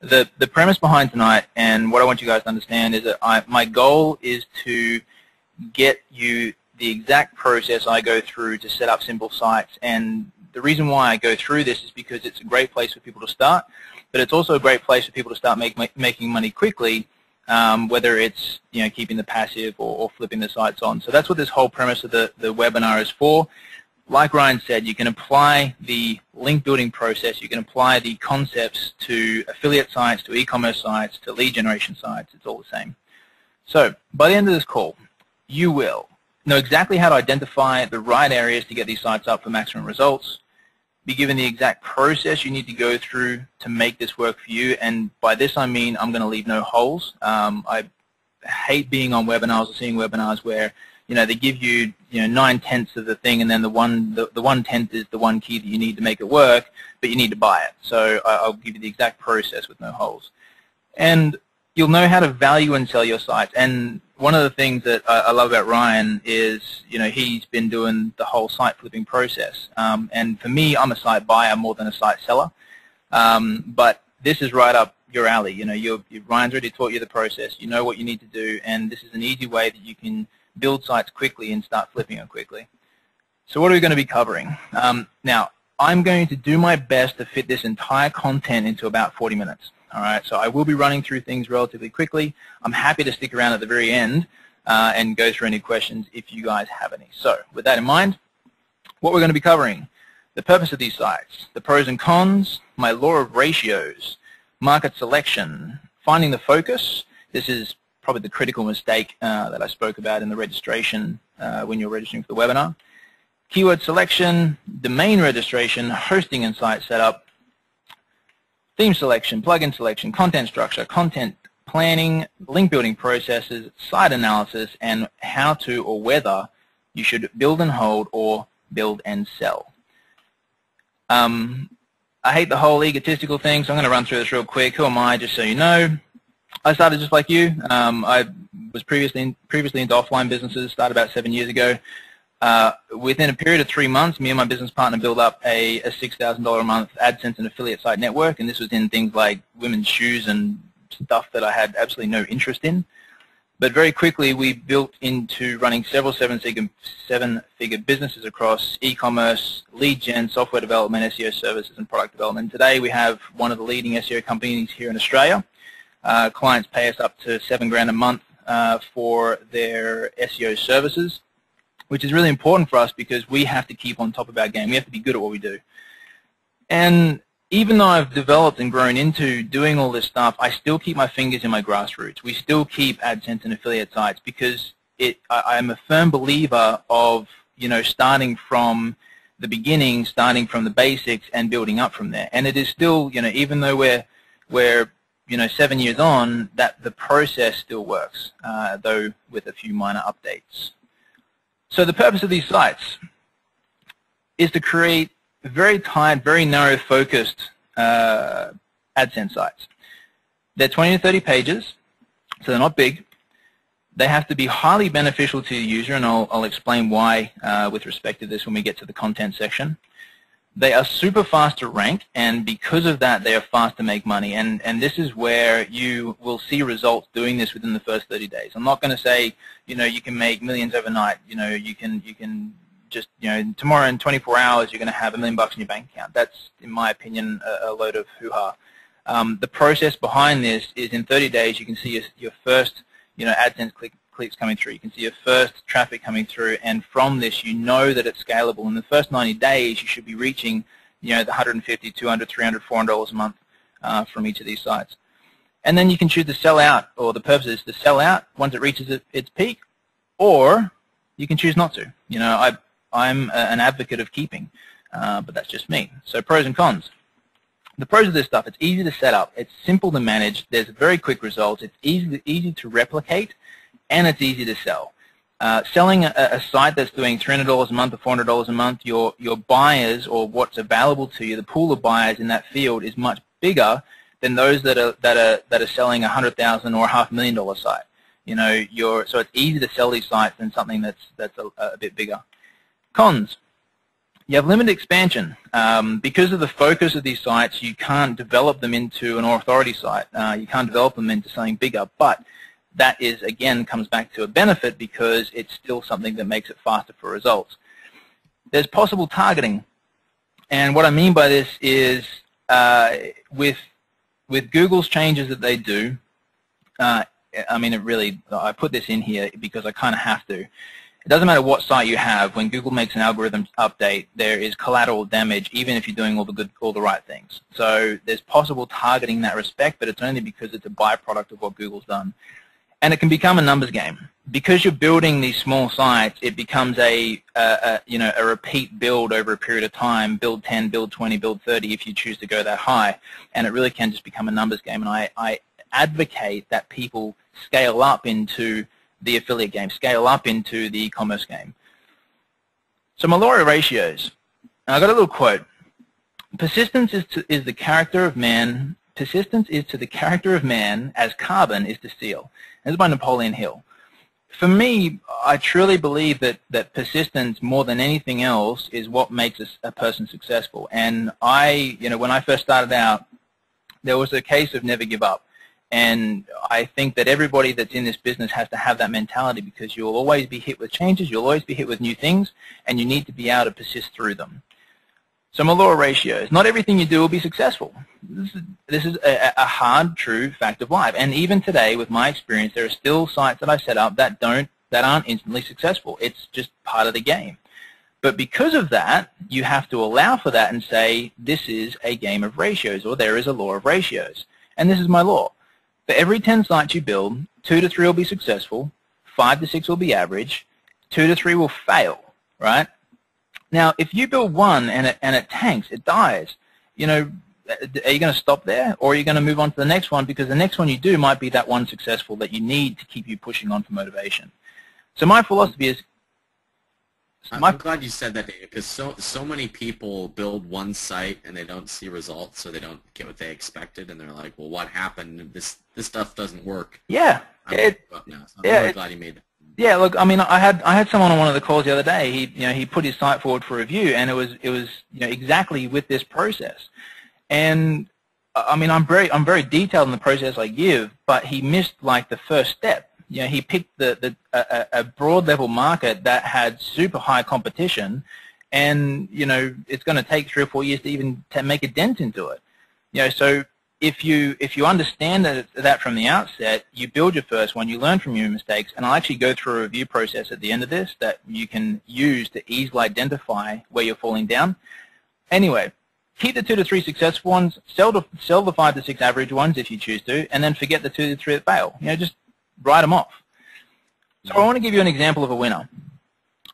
The premise behind tonight and what I want you guys to understand is that my goal is to get you the exact process I go through to set up simple sites. And the reason why I go through this is because it's a great place for people to start, but it's also a great place for people to start making money quickly, whether it's keeping the passive or flipping the sites on. So that's what this whole premise of the webinar is for. Like Ryan said, you can apply the link building process, you can apply the concepts to affiliate sites, to e-commerce sites, to lead generation sites. It's all the same. So by the end of this call, you will know exactly how to identify the right areas to get these sites up for maximum results, be given the exact process you need to go through to make this work for you. And by this I mean I'm going to leave no holes. I hate being on webinars or seeing webinars where they give you 9/10 of the thing, and then the 1/10 is the one key that you need to make it work, but you need to buy it. So I'll give you the exact process with no holes. And you'll know how to value and sell your sites. And one of the things that I love about Ryan is, he's been doing the whole site flipping process. And for me, I'm a site buyer more than a site seller. But this is right up your alley. Ryan's already taught you the process. You know what you need to do, and this is an easy way that you can build sites quickly and start flipping them quickly. So what are we going to be covering? Now, I'm going to do my best to fit this entire content into about 40 minutes. All right, so I will be running through things relatively quickly. I'm happy to stick around at the very end and go through any questions if you guys have any. So with that in mind, what we're going to be covering: the purpose of these sites, the pros and cons, my law of ratios, market selection, finding the focus. This is probably the critical mistake that I spoke about in the registration when you're registering for the webinar. Keyword selection, domain registration, hosting and site setup, theme selection, plugin selection, content structure, content planning, link building processes, site analysis, and how to or whether you should build and hold or build and sell. I hate the whole egotistical thing, so I'm going to run through this real quick. Who am I, just so you know? I started just like you. I was previously into offline businesses, started about 7 years ago. Within a period of 3 months, me and my business partner built up a $6,000 a month AdSense and affiliate site network, and this was in things like women's shoes and stuff that I had absolutely no interest in. But very quickly, we built into running several seven-figure businesses across e-commerce, lead gen, software development, SEO services, and product development. Today, we have one of the leading SEO companies here in Australia. Clients pay us up to $7 grand a month for their SEO services, which is really important for us because we have to keep on top of our game. We have to be good at what we do. And even though I've developed and grown into doing all this stuff, I still keep my fingers in my grassroots. We still keep AdSense and affiliate sites because I'm a firm believer of starting from the beginning, starting from the basics, and building up from there. And it is still, even though we're 7 years on, that the process still works, though with a few minor updates. So the purpose of these sites is to create very tight, very narrow focused AdSense sites. They're 20 to 30 pages, so they're not big. They have to be highly beneficial to the user, and I'll explain why with respect to this when we get to the content section. They are super fast to rank, and because of that, they are fast to make money. And this is where you will see results doing this within the first 30 days. I'm not going to say, you can make millions overnight. You can just, tomorrow in 24 hours, you're going to have $1 million in your bank account. That's, in my opinion, a load of hoo-ha. The process behind this is in 30 days, you can see your first, AdSense clicks coming through. You can see your first traffic coming through, and from this you know that it's scalable. In the first 90 days you should be reaching the $150, $200, $300, $400 a month from each of these sites. And then you can choose to sell out, or the purpose is to sell out once it reaches its peak, or you can choose not to. I'm an advocate of keeping, but that's just me. So pros and cons. The pros of this stuff: it's easy to set up, it's simple to manage, there's very quick results, it's easy to replicate, and it's easy to sell. Selling a site that's doing $300 a month or $400 a month, your buyers, or what's available to you, the pool of buyers in that field, is much bigger than those that are selling a $100,000 or a $500,000 site. So it's easy to sell these sites than something that's a bit bigger. Cons: You have limited expansion. Because of the focus of these sites, you can't develop them into an authority site. You can't develop them into something bigger, but that is, again, comes back to a benefit because it's still something that makes it faster for results. There's possible targeting. And what I mean by this is with Google's changes that they do, I mean, I put this in here because I kind of have to. It doesn't matter what site you have. When Google makes an algorithm update, there is collateral damage, even if you're doing all the right things. So there's possible targeting in that respect, but it's only because it's a byproduct of what Google's done. And it can become a numbers game. Because you're building these small sites, it becomes a repeat build over a period of time, build 10, build 20, build 30 if you choose to go that high. And it really can just become a numbers game. And I advocate that people scale up into the affiliate game, scale up into the e-commerce game. So my law of ratios. I got a little quote. Persistence is the character of man. Persistence is to the character of man as carbon is to steel. This is by Napoleon Hill. For me, I truly believe that persistence, more than anything else, is what makes a person successful. And when I first started out, there was a case of never give up. And I think that everybody that's in this business has to have that mentality because you'll always be hit with changes, you'll always be hit with new things, and you need to be able to persist through them. So my law of ratios. Not everything you do will be successful. This is a hard, true fact of life. And even today, with my experience, there are still sites that I set up that aren't instantly successful. It's just part of the game. But because of that, you have to allow for that and say, this is a game of ratios, or there is a law of ratios. And this is my law. For every 10 sites you build, 2 to 3 will be successful, 5 to 6 will be average, 2 to 3 will fail, right? Now, if you build one and it tanks, it dies, are you going to stop there, or are you going to move on to the next one because the next one you do might be that one successful that you need to keep you pushing on for motivation? So my philosophy is... I'm glad you said that, David, because so many people build one site and they don't see results, so they don't get what they expected, and they're like, well, what happened? This stuff doesn't work. Yeah. I'm really glad you made that. Yeah, look, I mean, I had someone on one of the calls the other day. He put his site forward for review, and it was exactly with this process. And I mean, I'm very detailed in the process I give, but he missed like the first step. He picked a broad level market that had super high competition, and it's going to take 3 or 4 years to even make a dent into it. So if you understand that from the outset, you build your first one, you learn from your mistakes, and I'll actually go through a review process at the end of this that you can use to easily identify where you're falling down. Anyway, keep the 2 to 3 successful ones, sell the 5 to 6 average ones if you choose to, and then forget the 2 to 3 that fail. Just write them off. So I want to give you an example of a winner.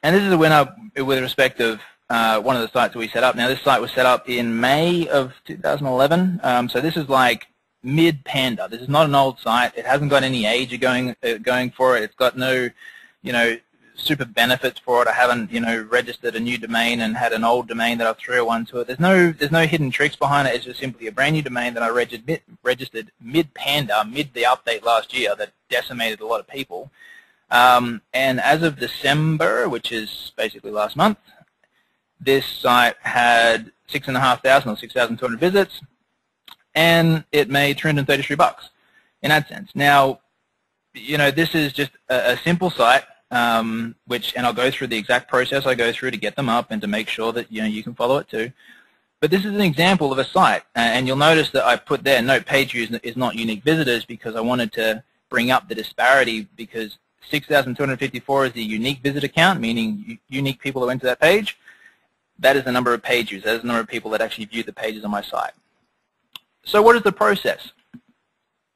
And this is a winner with respect of one of the sites that we set up. Now, this site was set up in May of 2011. So this is like mid-Panda. This is not an old site. It hasn't got any age going for it. It's got no, super benefits for it. I haven't, registered a new domain and had an old domain that I've 301 to it. There's no hidden tricks behind it. It's just simply a brand new domain that I registered mid-Panda, mid the update last year that decimated a lot of people. And as of December, which is basically last month, this site had 6,500 or 6,200 visits, and it made $333 in AdSense. Now, this is just a simple site. And I'll go through the exact process I go through to get them up and to make sure that you can follow it too. But this is an example of a site, and you'll notice that I put there note page views is not unique visitors because I wanted to bring up the disparity, because 6,254 is the unique visitor count, meaning unique people who went to that page. That is the number of page views. That is the number of people that actually view the pages on my site. So what is the process?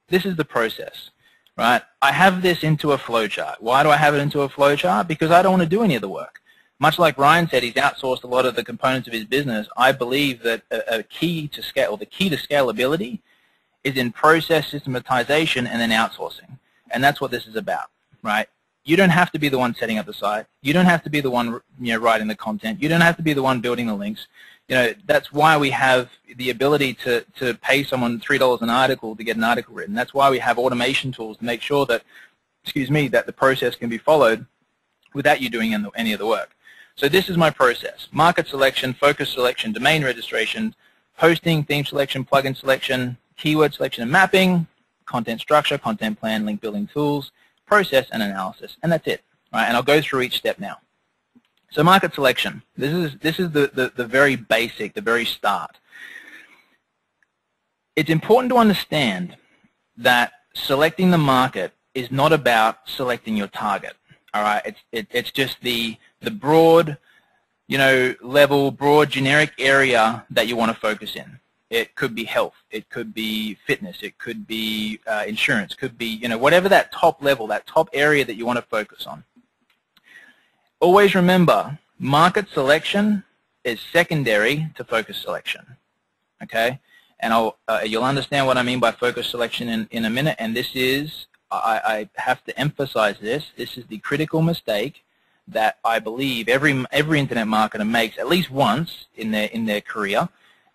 This is the process. Right? I have this into a flowchart. Why do I have it into a flowchart? Because I don't want to do any of the work. Much like Ryan said, he's outsourced a lot of the components of his business. I believe that the key to scalability is in process systematization and then outsourcing. And that's what this is about, right? You don't have to be the one setting up the site. You don't have to be the one writing the content. You don't have to be the one building the links. That's why we have the ability to pay someone $3 an article to get an article written. That's why we have automation tools to make sure that, that the process can be followed without you doing any of the work. So this is my process: market selection, focus selection, domain registration, hosting, theme selection, plugin selection, keyword selection and mapping, content structure, content plan, link building tools, process, and analysis. And that's it. Right? And I'll go through each step now. So market selection. This is the very basic, the very start. It's important to understand that selecting the market is not about selecting your target. All right, it's just the broad, level, broad generic area that you want to focus in. It could be health, it could be fitness, it could be insurance, could be whatever that top level, that top area that you want to focus on. Always remember, market selection is secondary to focus selection. Okay, and you'll understand what I mean by focus selection in a minute. And this is, I have to emphasize this. This is the critical mistake that I believe every internet marketer makes at least once in their career,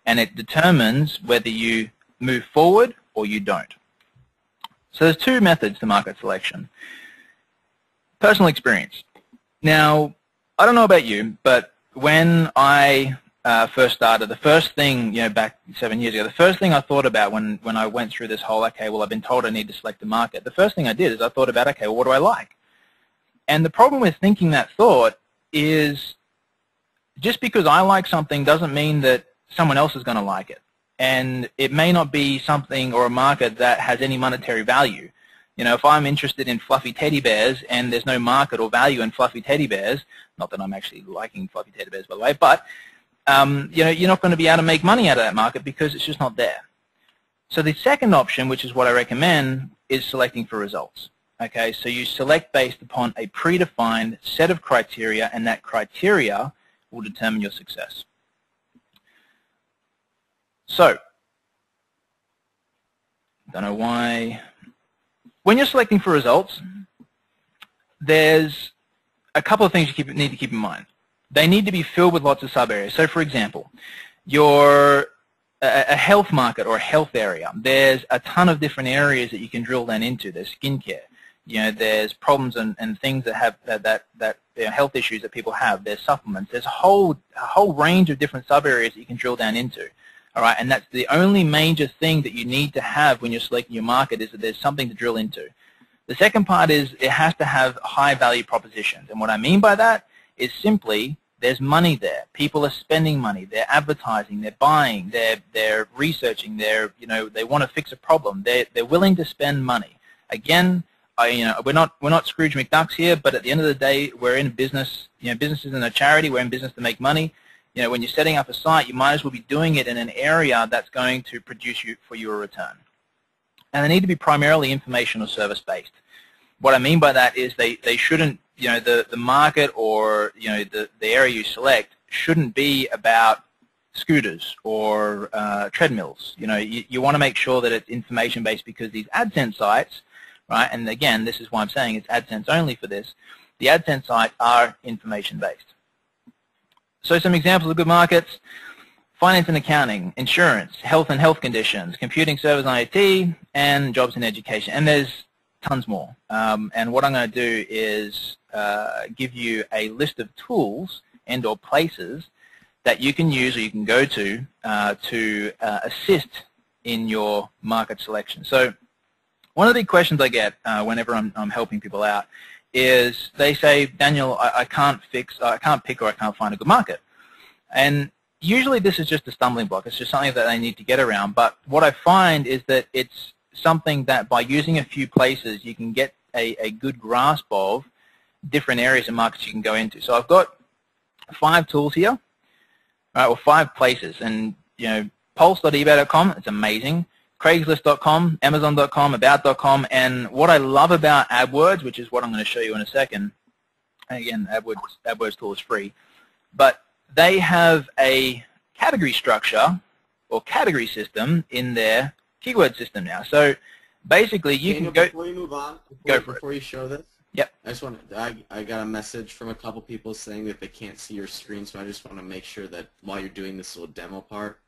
and it determines whether you move forward or you don't. So there's two methods to market selection. Personal experience. Now, I don't know about you, but when I first started, the first thing, back 7 years ago, the first thing I thought about when I went through this whole, okay, well, I've been told I need to select a market, the first thing I did is I thought about, okay, well, what do I like? And the problem with thinking that thought is just because I like something doesn't mean that someone else is going to like it. And it may not be something or a market that has any monetary value. If I'm interested in fluffy teddy bears and there's no market or value in fluffy teddy bears, not that I'm actually liking fluffy teddy bears, by the way, but you're not going to be able to make money out of that market because it's just not there. So the second option, which is what I recommend, is selecting for results. Okay, so you select based upon a predefined set of criteria, and that criteria will determine your success. So, don't know why. When you're selecting for results, there's a couple of things you need to keep in mind. They need to be filled with lots of sub-areas. So, for example, you're a health market or a health area. There's a ton of different areas that you can drill down into. There's skincare. There's problems and things that have health issues that people have. There's supplements. There's a whole range of different sub-areas that you can drill down into. All right, and that's the only major thing that you need to have when you're selecting your market, is that there's something to drill into. The second part is it has to have high value propositions. And what I mean by that is simply there's money there. People are spending money. They're advertising. They're buying. They're researching. They want to fix a problem. They're willing to spend money. Again, we're not Scrooge McDucks here, but at the end of the day, we're in business. Business isn't a charity. We're in business to make money. When you're setting up a site, you might as well be doing it in an area that's going to produce for you a return. And they need to be primarily information or service based. What I mean by that is they shouldn't, the market or the area you select shouldn't be about scooters or treadmills. You want to make sure that it's information based, because these AdSense sites, right? And again, this is why I'm saying it's AdSense only for this. The AdSense sites are information based. So some examples of good markets: finance and accounting, insurance, health and health conditions, computing, service and IT, and jobs and education. And there's tons more. And what I'm going to do is give you a list of tools and or places that you can use or you can go to assist in your market selection. So one of the big questions I get whenever I'm helping people out is they say, Daniel, I can't pick or I can't find a good market. And usually this is just a stumbling block. It's just something that they need to get around. But what I find is that it's something that by using a few places you can get a good grasp of different areas and markets you can go into. So I've got 5 tools here, right, or 5 places. And pulse.ebay.com, it's amazing. Craigslist.com, Amazon.com, About.com, and what I love about AdWords, which is what I'm going to show you in a second, and again, AdWords tool is free, but they have a category structure or category system in their keyword system now. So basically, you can go. Before you move on, before you show this, yep. I got a message from a couple people saying that they can't see your screen, so I just want to make sure that while you're doing this little demo part,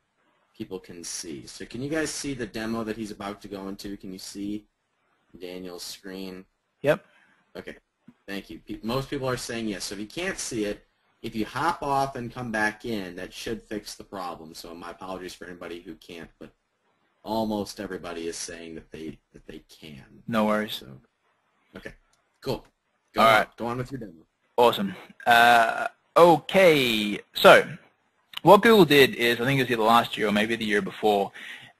people can see. So can you guys see the demo that he's about to go into? Can you see Daniel's screen? Yep. Okay. Thank you. Most people are saying yes. So if you can't see it, If you hop off and come back in, that should fix the problem. So my apologies for anybody who can't, but almost everybody is saying that they can. No worries. So, okay, cool. All right. Go on with your demo. Awesome. Okay, so what Google did is, I think it was either last year or maybe the year before,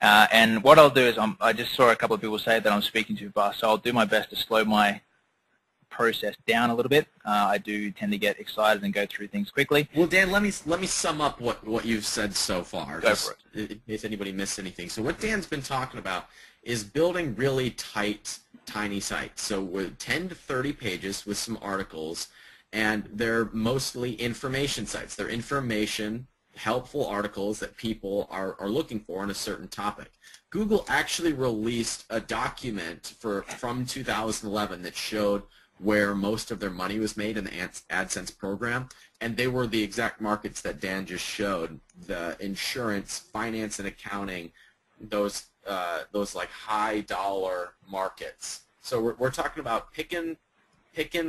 and what I'll do is I just saw a couple of people say that I'm speaking too fast, so I'll do my best to slow my process down a little bit. I do tend to get excited and go through things quickly. Well, Dan, let me sum up what you've said so far. Go for it. In case anybody missed anything. So what Dan's been talking about is building really tight, tiny sites. So with 10 to 30 pages with some articles, and they're mostly information sites. They're information, helpful articles that people are looking for on a certain topic. Google actually released a document from 2011 that showed where most of their money was made in the AdSense program, and they were the exact markets that Dan just showed: the insurance, finance, and accounting, those like high dollar markets. So we're talking about picking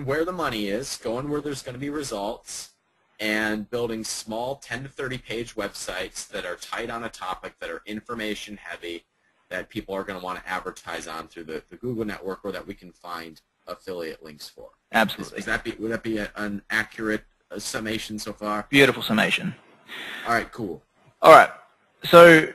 where the money is, going where there's going to be results, and building small 10 to 30 page websites that are tight on a topic, that are information heavy, that people are going to want to advertise on through the Google network, or that we can find affiliate links for. Absolutely. Would that be an accurate summation so far? Beautiful summation. All right, cool. All right, so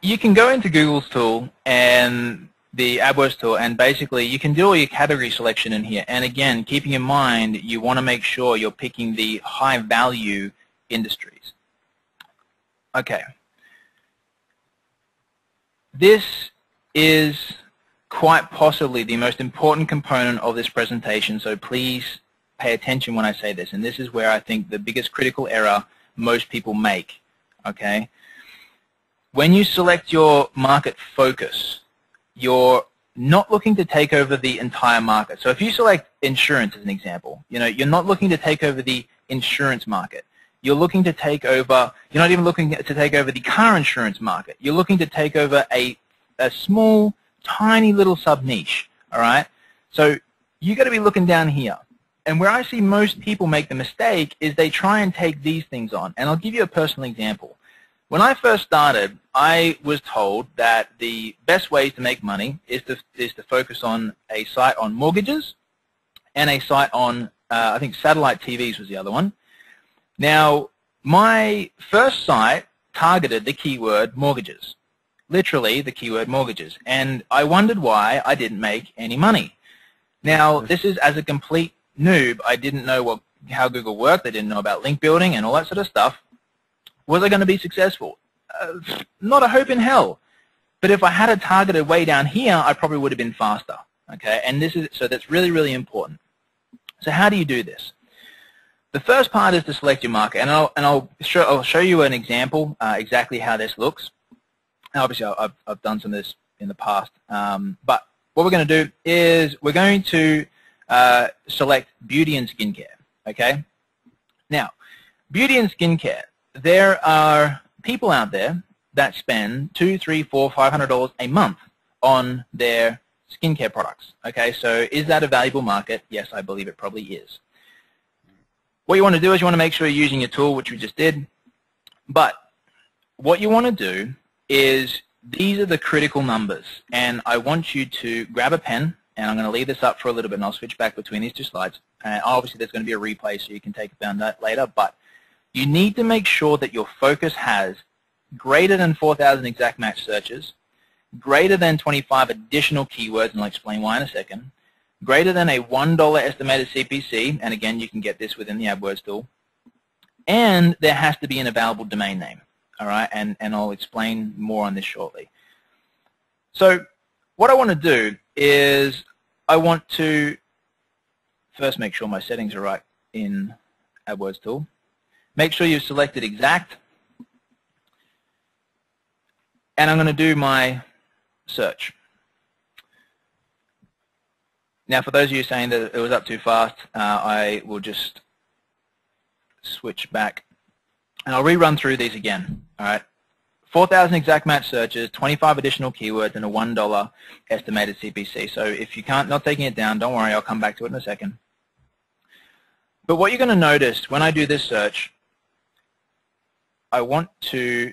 you can go into Google's tool and the AdWords tool, and basically you can do all your category selection in here. And again, keeping in mind, you want to make sure you're picking the high value industries. Okay. This is quite possibly the most important component of this presentation, so please pay attention when I say this. And this is where I think the biggest critical error most people make. Okay? When you select your market focus, you're not looking to take over the entire market. So if you select insurance as an example, you're not looking to take over the insurance market. You're looking to take over, you're not even looking to take over the car insurance market. You're looking to take over a small, tiny little sub-niche, all right? So you got to be looking down here. And where I see most people make the mistake is they try and take these things on. And I'll give you a personal example. When I first started, I was told that the best way to make money is to focus on a site on mortgages and a site on, I think satellite TVs was the other one. Now, my first site targeted the keyword mortgages, literally the keyword mortgages, and I wondered why I didn't make any money. Now, this is as a complete noob. I didn't know how Google worked. I didn't know about link building and all that sort of stuff. Was I going to be successful? Not a hope in hell. But if I had it targeted way down here, I probably would have been faster. Okay, and so that's really, really important. So how do you do this? The first part is to select your market, and I'll show you an example exactly how this looks. Now, obviously, I've done some of this in the past, but what we're going to do is we're going to select beauty and skincare. Okay. Now, beauty and skincare. There are people out there that spend $200, $300, $400, $500 a month on their skincare products. Okay, so is that a valuable market? Yes, I believe it probably is. What you want to do is you want to make sure you're using your tool, which we just did. But what you want to do is these are the critical numbers, and I want you to grab a pen, and I'm going to leave this up for a little bit, and I'll switch back between these two slides. And obviously, there's going to be a replay, so you can take it down that later. But you need to make sure that your focus has greater than 4,000 exact match searches, greater than 25 additional keywords, and I'll explain why in a second, greater than a $1 estimated CPC, and again, you can get this within the AdWords tool, and there has to be an available domain name, all right, and I'll explain more on this shortly. So what I want to do is I want to first make sure my settings are right in AdWords tool. Make sure you've selected exact, and I'm going to do my search. Now, for those of you saying that it was up too fast, I will just switch back, and I'll rerun through these again. All right, 4,000 exact match searches, 25 additional keywords, and a $1 estimated CPC. So if you can't, not taking it down, don't worry, I'll come back to it in a second. But what you're going to notice when I do this search, I want to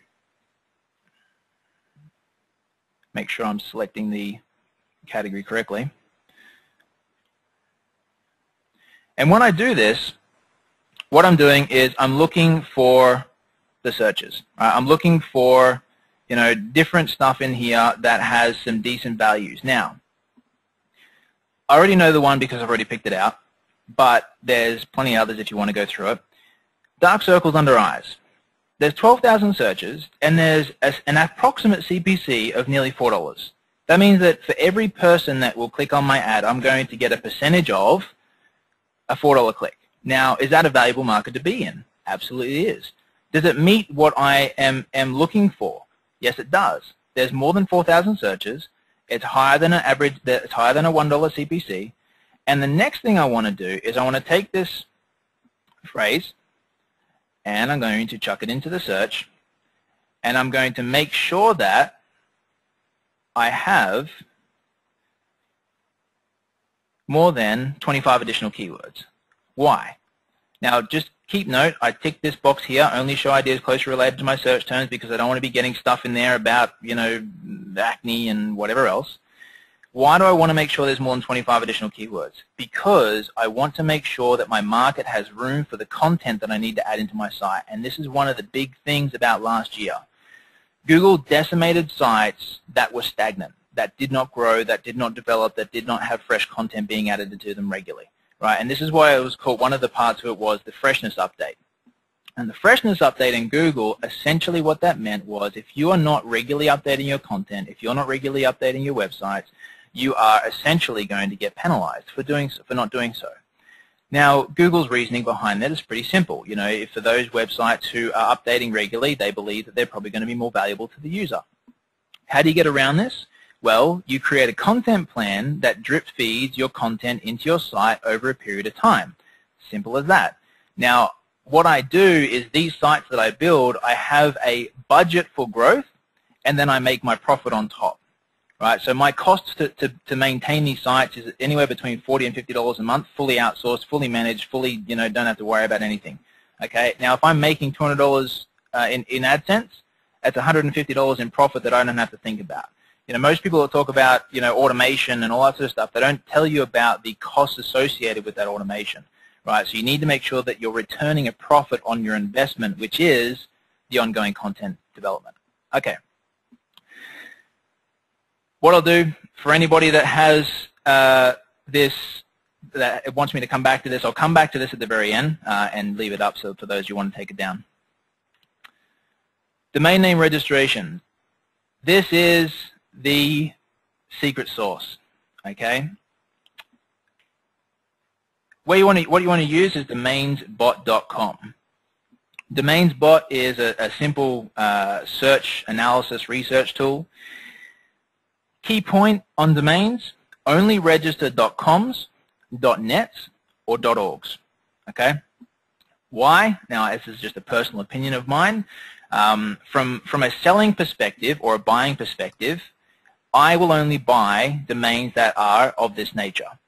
make sure I'm selecting the category correctly. And when I do this, what I'm doing is I'm looking for the searches. I'm looking for, different stuff in here that has some decent values. Now, I already know the one because I've already picked it out, but there's plenty of others if you want to go through it. Dark circles under eyes. There's 12,000 searches, and there's an approximate CPC of nearly $4. That means that for every person that will click on my ad, I'm going to get a percentage of a $4 click. Now, is that a valuable market to be in? Absolutely is. Does it meet what I am looking for? Yes, it does. There's more than 4,000 searches. It's higher than an average. It's higher than a $1 CPC. And the next thing I want to do is I want to take this phrase, and I'm going to chuck it into the search, and I'm going to make sure that I have more than 25 additional keywords. Why? Now, just keep note, I tick this box here, only show ideas closely related to my search terms, because I don't want to be getting stuff in there about, acne and whatever else. Why do I want to make sure there's more than 25 additional keywords? Because I want to make sure that my market has room for the content that I need to add into my site. And this is one of the big things about last year. Google decimated sites that were stagnant, that did not grow, that did not develop, that did not have fresh content being added to them regularly. Right? And this is why it was called, one of the parts of it was the freshness update. And the freshness update in Google, essentially what that meant was if you are not regularly updating your content, if you're not regularly updating your websites, you are essentially going to get penalized for not doing so. Now, Google's reasoning behind that is pretty simple. If for those websites who are updating regularly, they believe that they're probably going to be more valuable to the user. How do you get around this? Well, you create a content plan that drip feeds your content into your site over a period of time. Simple as that. Now, what I do is these sites that I build, I have a budget for growth, and then I make my profit on top. Right? So my costs to maintain these sites is anywhere between $40 and $50 a month, fully outsourced, fully managed, fully, don't have to worry about anything. Okay? Now, if I'm making $200 in AdSense, that's $150 in profit that I don't have to think about. Most people will talk about, automation and all that sort of stuff. They don't tell you about the costs associated with that automation, right? So you need to make sure that you're returning a profit on your investment, which is the ongoing content development. Okay. What I'll do for anybody that has that wants me to come back to this, I'll come back to this at the very end and leave it up so for those who want to take it down. Domain name registration. This is the secret sauce, okay? What you want to use is domainsbot.com. Domainsbot is a simple search analysis research tool. Key point on domains, only register .coms, .nets, or .orgs, okay? Why? Now, this is just a personal opinion of mine. From a selling perspective or a buying perspective, I will only buy domains that are of this nature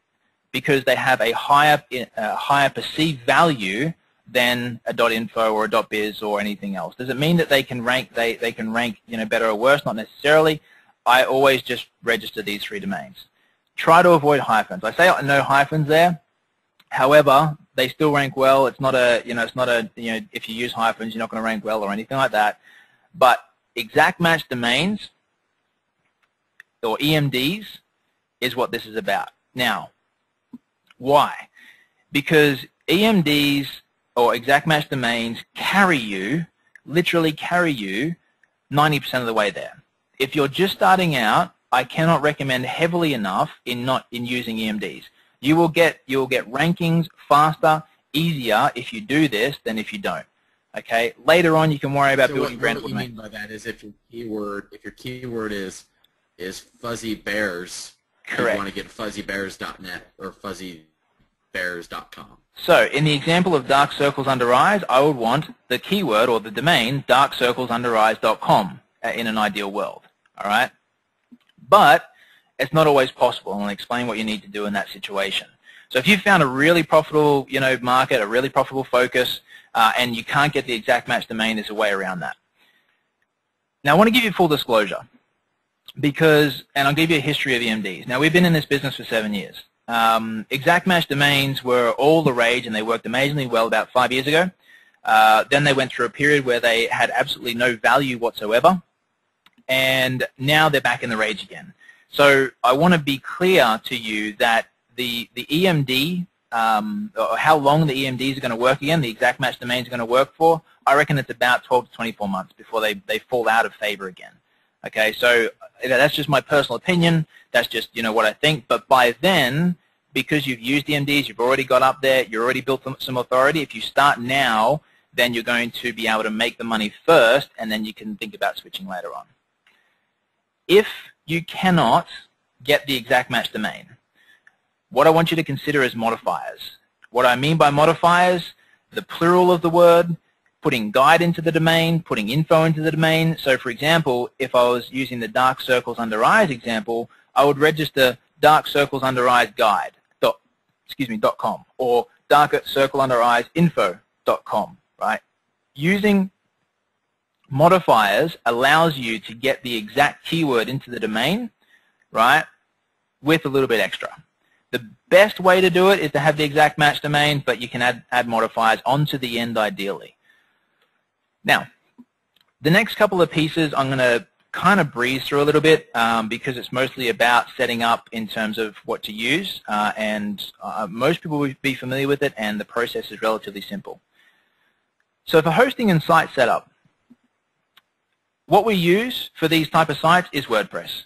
because they have a higher perceived value than a .info or a .biz or anything else. Does it mean that they can rank better or worse? Not necessarily. I always just register these 3 domains. Try to avoid hyphens. I say no hyphens there. However, they still rank well. It's not a if you use hyphens, you're not going to rank well or anything like that. But exact match domains or EMDs is what this is about. Now, why? Because EMDs or exact match domains literally carry you 90% of the way there. If you're just starting out, I cannot recommend heavily enough in using EMDs. You will get rankings faster, easier if you do this than if you don't. Okay. Later on, you can worry about building brand. What you mean by that is if your keyword is fuzzy bears, correct, you want to get fuzzybears.net or fuzzybears.com. So in the example of dark circles under eyes, I would want the keyword or the domain darkcirclesundereyes.com in an ideal world. All right. But it's not always possible, and I'll explain what you need to do in that situation. So if you found a really profitable, market, a really profitable focus, and you can't get the exact match domain, there's a way around that. Now I want to give you full disclosure and I'll give you a history of EMDs. Now we've been in this business for 7 years. Exact match domains were all the rage and they worked amazingly well about 5 years ago. Then they went through a period where they had absolutely no value whatsoever, and now they're back in the rage again. So I want to be clear to you that the EMD, or how long the EMDs are going to work again, the exact match domains are going to work for, I reckon it's about 12 to 24 months before they fall out of favor again. Okay, so that's just my personal opinion. That's just what I think. But by then, because you've used EMDs, you've already got up there, you've already built some authority. If you start now, then you're going to be able to make the money first, and then you can think about switching later on. If you cannot get the exact match domain, what I want you to consider is modifiers. What I mean by modifiers, the plural of the word, putting guide into the domain, putting info into the domain. So for example, if I was using the dark circles under eyes example, I would register dark circles under eyes guide .com or dark circle under eyes info.com, right? Using modifiers allows you to get the exact keyword into the domain, right, with a little bit extra. The best way to do it is to have the exact match domain, but you can add modifiers onto the end ideally. Now, the next couple of pieces I'm going to kind of breeze through a little bit because it's mostly about setting up in terms of what to use, and most people will be familiar with it, and the process is relatively simple. So for hosting and site setup, what we use for these type of sites is WordPress.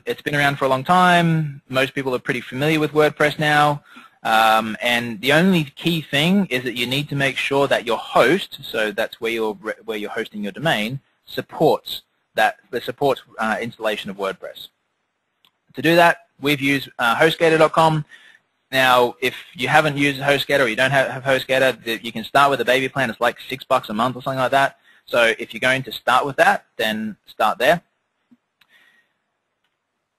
It's been around for a long time. Most people are pretty familiar with WordPress now. And the only key thing is that you need to make sure that your host, so that's where you're hosting your domain, supports installation of WordPress. To do that, we've used HostGator.com. Now, if you haven't used HostGator or you don't have HostGator, you can start with a baby plan. It's like $6 a month or something like that. So if you're going to start with that, then start there.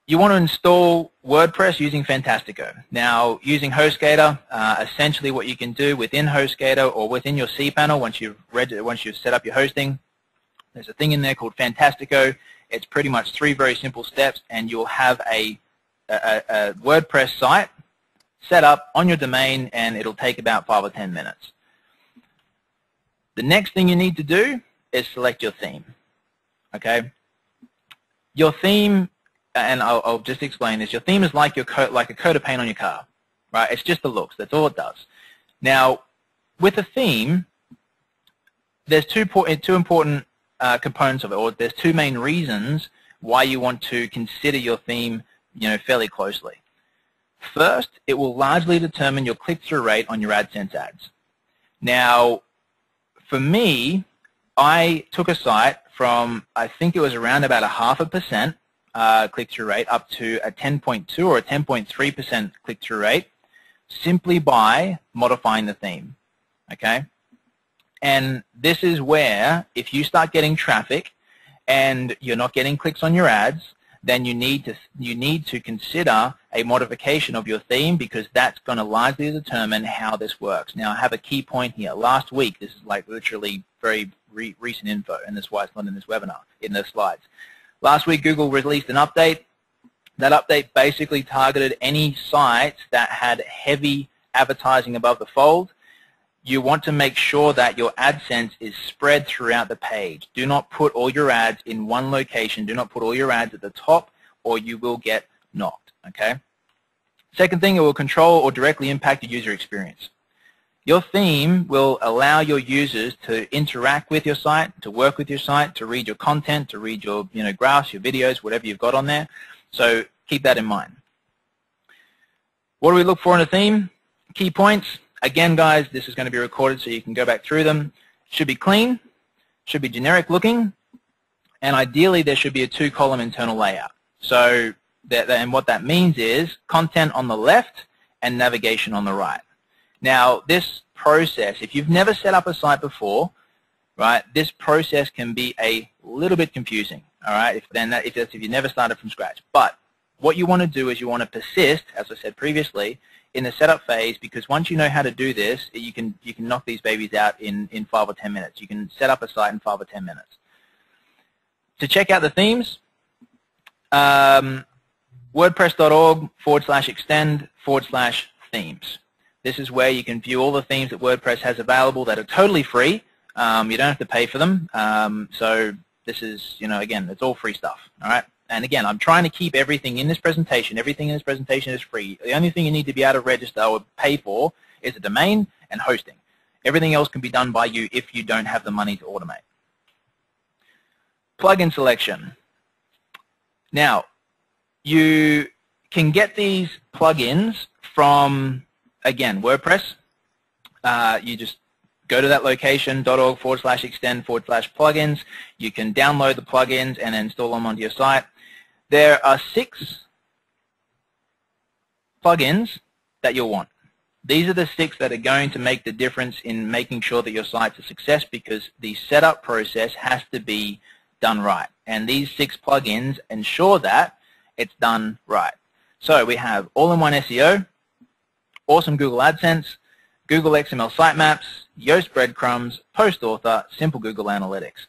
You want to install WordPress using Fantastico. Now, using HostGator, essentially what you can do within HostGator or within your cPanel, once you've set up your hosting, there's a thing in there called Fantastico. It's pretty much 3 very simple steps, and you'll have a WordPress site set up on your domain, and it'll take about 5 or 10 minutes. The next thing you need to do is select your theme. Okay? Your theme, and I'll just explain this. Your theme is like a coat of paint on your car, right? It's just the looks. That's all it does. Now, with a theme, there's two important components of it, or there's 2 main reasons why you want to consider your theme, fairly closely. First, it will largely determine your click-through rate on your AdSense ads. Now, for me, I took a site from, I think it was around about a 0.5% click-through rate up to a 10.2 or a 10.3% click-through rate simply by modifying the theme, okay? And this is where, if you start getting traffic and you're not getting clicks on your ads, then you need to consider a modification of your theme, because that's going to largely determine how this works. Now, I have a key point here. Last week, this is like literally very recent info, and that's why it's not in this webinar, in the slides. Last week, Google released an update. That update basically targeted any sites that had heavy advertising above the fold. You want to make sure that your AdSense is spread throughout the page. Do not put all your ads in one location. Do not put all your ads at the top, or you will get knocked, okay? Second thing, it will control or directly impact your user experience. Your theme will allow your users to interact with your site, to work with your site, to read your content, to read your graphs, your videos, whatever you've got on there. So keep that in mind. What do we look for in a theme? Key points. Again, guys, this is going to be recorded so you can go back through them. Should be clean, should be generic looking, and ideally there should be a 2-column internal layout. So, and what that means is content on the left and navigation on the right. Now, this process, if you've never set up a site before, right, this process can be a little bit confusing, all right, if you never started from scratch. But what you want to do is you want to persist, as I said previously, in the setup phase, because once you know how to do this, you can knock these babies out in 5 or 10 minutes. You can set up a site in 5 or 10 minutes. To check out the themes, WordPress.org/extend/themes. This is where you can view all the themes that WordPress has available that are totally free. You don't have to pay for them. So this is, again, it's all free stuff. All right. And again, I'm trying to keep everything in this presentation. Everything in this presentation is free. The only thing you need to be able to register or pay for is a domain and hosting. Everything else can be done by you if you don't have the money to automate. Plugin selection. Now, you can get these plugins from, again, WordPress. You just go to that location, .org/extend/plugins. You can download the plugins and install them onto your site. There are 6 plugins that you'll want. These are the 6 that are going to make the difference in making sure that your site's a success, because the setup process has to be done right. And these 6 plugins ensure that it's done right. So we have All-in-One SEO, Awesome Google AdSense, Google XML Sitemaps, Yoast Breadcrumbs, Post Author, Simple Google Analytics.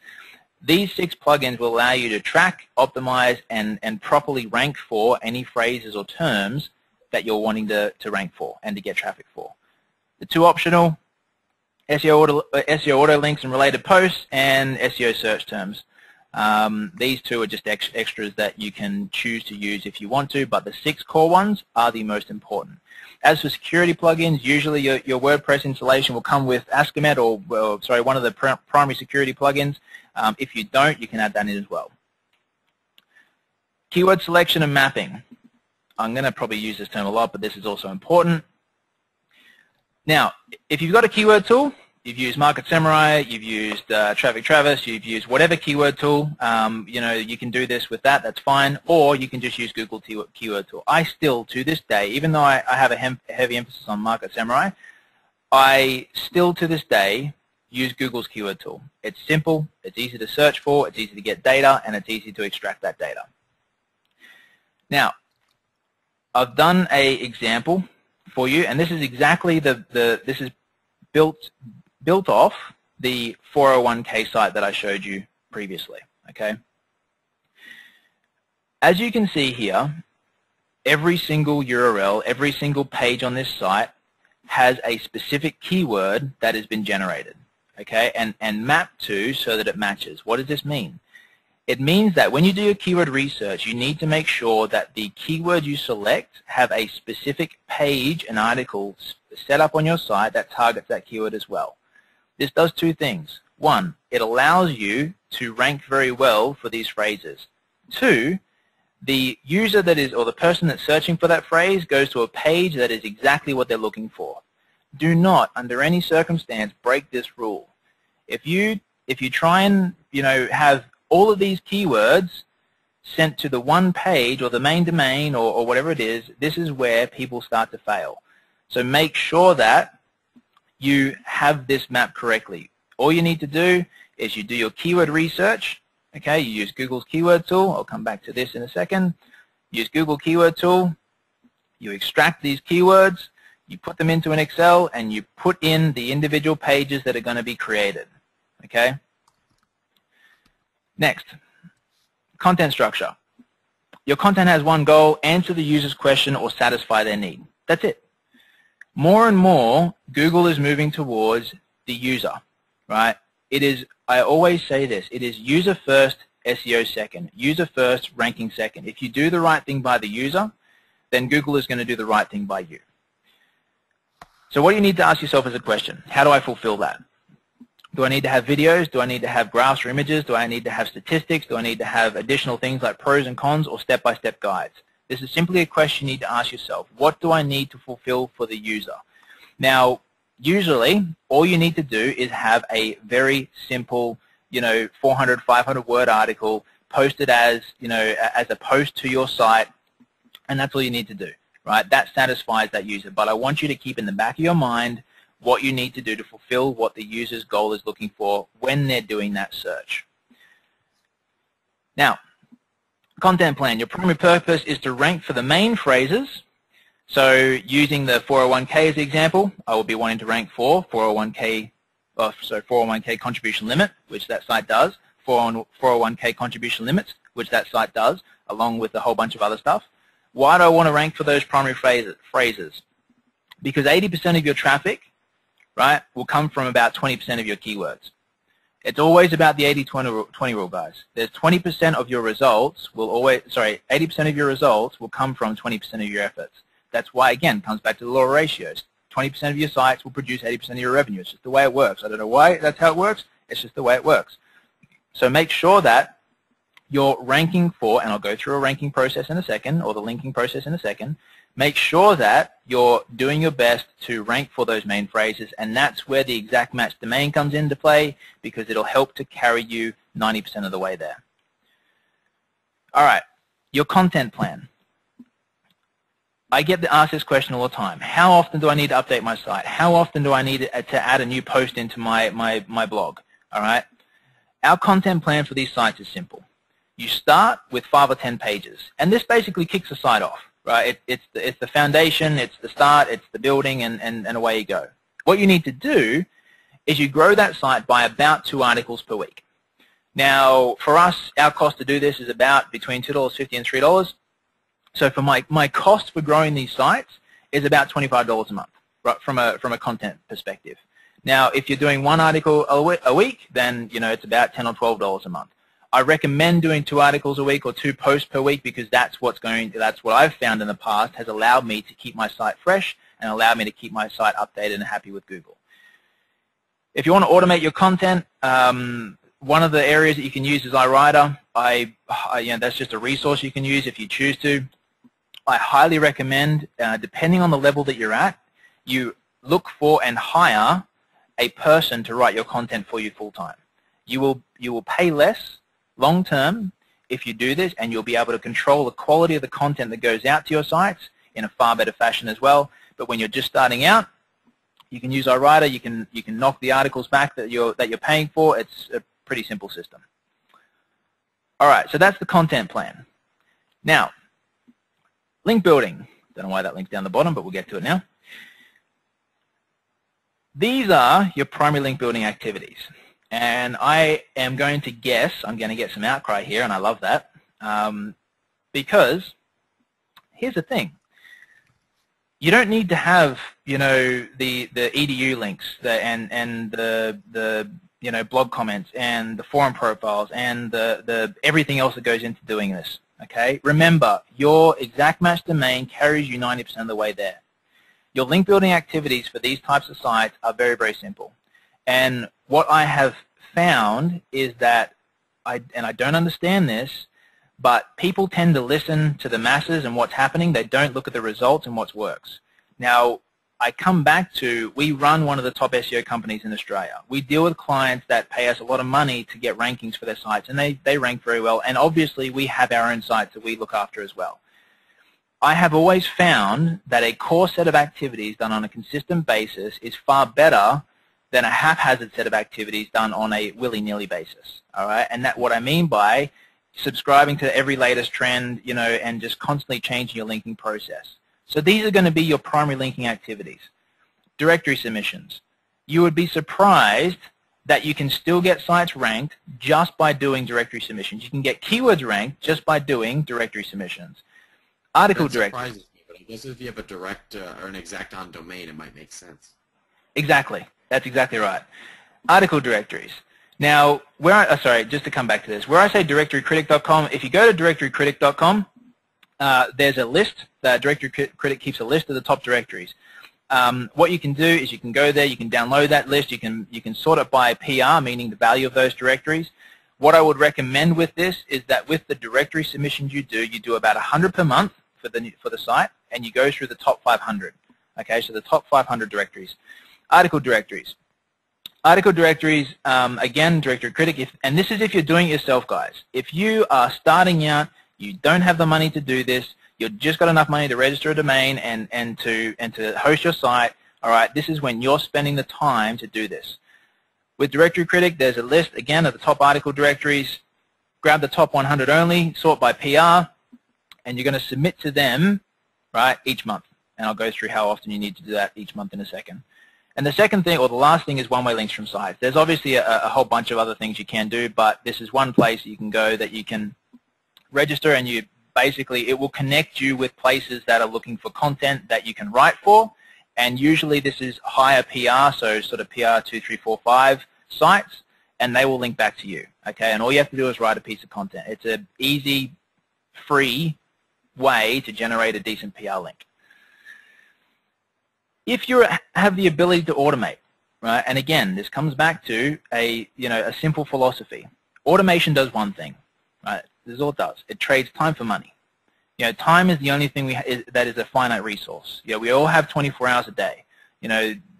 These 6 plugins will allow you to track, optimize, and properly rank for any phrases or terms that you're wanting to rank for and to get traffic for. The 2 optional, SEO auto links and related posts, and SEO search terms. These 2 are just extras that you can choose to use if you want to, but the 6 core ones are the most important. As for security plugins, usually your WordPress installation will come with Askomet or one of the primary security plugins. If you don't, you can add that in as well. Keyword selection and mapping. I'm going to probably use this term a lot, but this is also important. Now, if you've got a keyword tool, you've used Market Samurai, you've used Traffic Travis, you've used whatever keyword tool, you can do this with that, that's fine, or you can just use Google Keyword Tool. I still, to this day, even though I have a heavy emphasis on Market Samurai, I still, to this day, use Google's Keyword Tool. It's simple, it's easy to search for, it's easy to get data, and it's easy to extract that data. Now, I've done an example for you, and this is exactly this is built off the 401k site that I showed you previously. Okay. As you can see here, every single URL, every single page on this site has a specific keyword that has been generated. Okay, and mapped to so that it matches. What does this mean? It means that when you do your keyword research, you need to make sure that the keyword you select have a specific page and article set up on your site that targets that keyword as well. This does 2 things. 1, it allows you to rank very well for these phrases. 2, the user that is, or the person that's searching for that phrase goes to a page that is exactly what they're looking for. Do not, under any circumstance, break this rule. If you try and have all of these keywords sent to the one page or the main domain or whatever it is, this is where people start to fail. So make sure that you have this mapped correctly. All you need to do is you do your keyword research. Okay, you use Google's Keyword Tool. I'll come back to this in a second. Use Google Keyword Tool. You extract these keywords. You put them into an Excel, and you put in the individual pages that are going to be created. Okay? Next, content structure. Your content has one goal: answer the user's question or satisfy their need. That's it. More and more, Google is moving towards the user, right? It is, I always say this, it is user first, SEO second. User first, ranking second. If you do the right thing by the user, then Google is going to do the right thing by you. So what you need to ask yourself is a question: how do I fulfill that? Do I need to have videos? Do I need to have graphs or images? Do I need to have statistics? Do I need to have additional things like pros and cons or step-by-step guides? This is simply a question you need to ask yourself. What do I need to fulfill for the user? Now, usually, all you need to do is have a very simple, 400, 500 word article posted as, as a post to your site, and that's all you need to do. Right? That satisfies that user. But I want you to keep in the back of your mind what you need to do to fulfill what the user's goal is looking for when they're doing that search. Now, Content plan. Your primary purpose is to rank for the main phrases. So using the 401k as the example, I will be wanting to rank for 401k contribution limit, which that site does, 401k contribution limits, which that site does, along with a whole bunch of other stuff. Why do I want to rank for those primary phrases? Because 80% of your traffic, right, will come from about 20% of your keywords. It's always about the 80-20 rule, guys. There's 20% of your results will 80% of your results will come from 20% of your efforts. That's why, again, it comes back to the law of ratios. 20% of your sites will produce 80% of your revenue. It's just the way it works. I don't know why that's how it works. It's just the way it works. So make sure that you're ranking for, and I'll go through a ranking process in a second, or the linking process in a second. Make sure that you're doing your best to rank for those main phrases, and that's where the exact match domain comes into play, because it'll help to carry you 90% of the way there. All right, your content plan. I get asked this question all the time. How often do I need to update my site? How often do I need to add a new post into my blog? All right. Our content plan for these sites is simple. You start with 5 or 10 pages, and this basically kicks the site off. Right? It's the foundation, it's the start, it's the building, and away you go. What you need to do is you grow that site by about 2 articles per week. Now, for us, our cost to do this is about between $2.50 and $3. So for my cost for growing these sites is about $25 a month, right, from a content perspective. Now, if you're doing 1 article a week, then it's about $10 or $12 a month. I recommend doing 2 articles a week or 2 posts per week, because that's what I've found in the past has allowed me to keep my site fresh and allowed me to keep my site updated and happy with Google. If you want to automate your content, one of the areas that you can use is iWriter. That's just a resource you can use if you choose to. I highly recommend, depending on the level that you're at, you look for and hire a person to write your content for you full-time. You will pay less long-term if you do this, and you'll be able to control the quality of the content that goes out to your sites in a far better fashion as well. But when you're just starting out, you can use iWriter. You can knock the articles back that you're paying for. It's a pretty simple system. All right, so that's the content plan. Now, link building. Don't know why that link's down the bottom, but we'll get to it now. These are your primary link building activities. And I am going to guess, I'm going to get some outcry here, and I love that, because here's the thing. You don't need to have, the edu links and the blog comments and the forum profiles and the everything else that goes into doing this. Okay? Remember, your exact match domain carries you 90% of the way there. Your link building activities for these types of sites are very, very simple. And what I have found is that, I don't understand this, but people tend to listen to the masses and what's happening. They don't look at the results and what works. Now, I come back to, we run one of the top SEO companies in Australia. We deal with clients that pay us a lot of money to get rankings for their sites, and they rank very well. And obviously, we have our own sites that we look after as well. I have always found that a core set of activities done on a consistent basis is far better than a haphazard set of activities done on a willy-nilly basis. All right, and that what I mean by subscribing to every latest trend, and just constantly changing your linking process. So these are going to be your primary linking activities. Directory submissions. You would be surprised that you can still get sites ranked just by doing directory submissions. You can get keywords ranked just by doing directory submissions. Article directory. That surprises me, but I guess if you have a direct or an exact on domain, it might make sense. Exactly. That's exactly right. Article directories. Now, just to come back to this, where I say directorycritic.com, if you go to directorycritic.com, there's a list. Directory Critic keeps a list of the top directories. What you can do is you can go there, you can download that list, you can sort it by PR, meaning the value of those directories. What I would recommend with this is that with the directory submissions you do about 100 per month for the site, and you go through the top 500. Okay, so the top 500 directories. Article directories. Article directories, again, Directory Critic, and this is if you're doing it yourself, guys. If you are starting out, you don't have the money to do this, you've just got enough money to register a domain and to host your site, all right, this is when you're spending the time to do this. With Directory Critic, there's a list, again, of the top article directories. grab the top 100 only, sort by PR, and you're going to submit to them, right, each month. And I'll go through how often you need to do that each month in a second. And the second thing, or the last thing, is one-way links from sites. There's obviously a whole bunch of other things you can do, but this is one place you can go that you can register, and you basically, it will connect you with places that are looking for content that you can write for. And usually this is higher PR, so sort of PR 2, 3, 4, 5 sites, and they will link back to you. Okay, and all you have to do is write a piece of content. It's an easy, free way to generate a decent PR link. If you have the ability to automate, right, and again, this comes back to a simple philosophy. Automation does one thing, right? This is all it does. It trades time for money. Time is the only thing that is a finite resource. We all have 24 hours a day.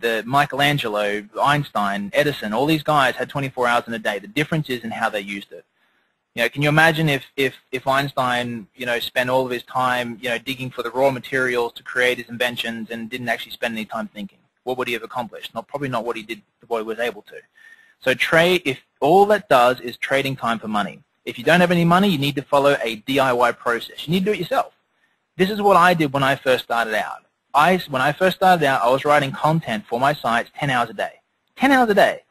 The Michelangelo, Einstein, Edison, all these guys had 24 hours in a day. The difference is in how they used it. Can you imagine if Einstein, spent all of his time, digging for the raw materials to create his inventions and didn't actually spend any time thinking? What would he have accomplished? Probably not what he was able to. So if all that does is trading time for money. If you don't have any money, you need to follow a DIY process. You need to do it yourself. This is what I did when I first started out. When I first started out, I was writing content for my sites 10 hours a day. 10 hours a day.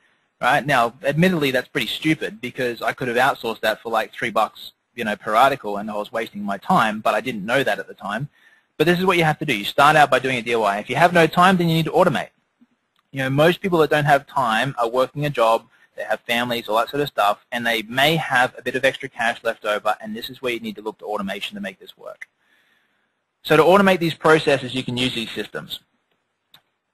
Right? Now, admittedly, that's pretty stupid because I could have outsourced that for like $3, per article, and I was wasting my time, but I didn't know that at the time. But this is what you have to do. You start out by doing a DIY. If you have no time, then you need to automate. Most people that don't have time are working a job, they have families, all that sort of stuff, and they may have a bit of extra cash left over, and this is where you need to look to automation to make this work. So to automate these processes, you can use these systems.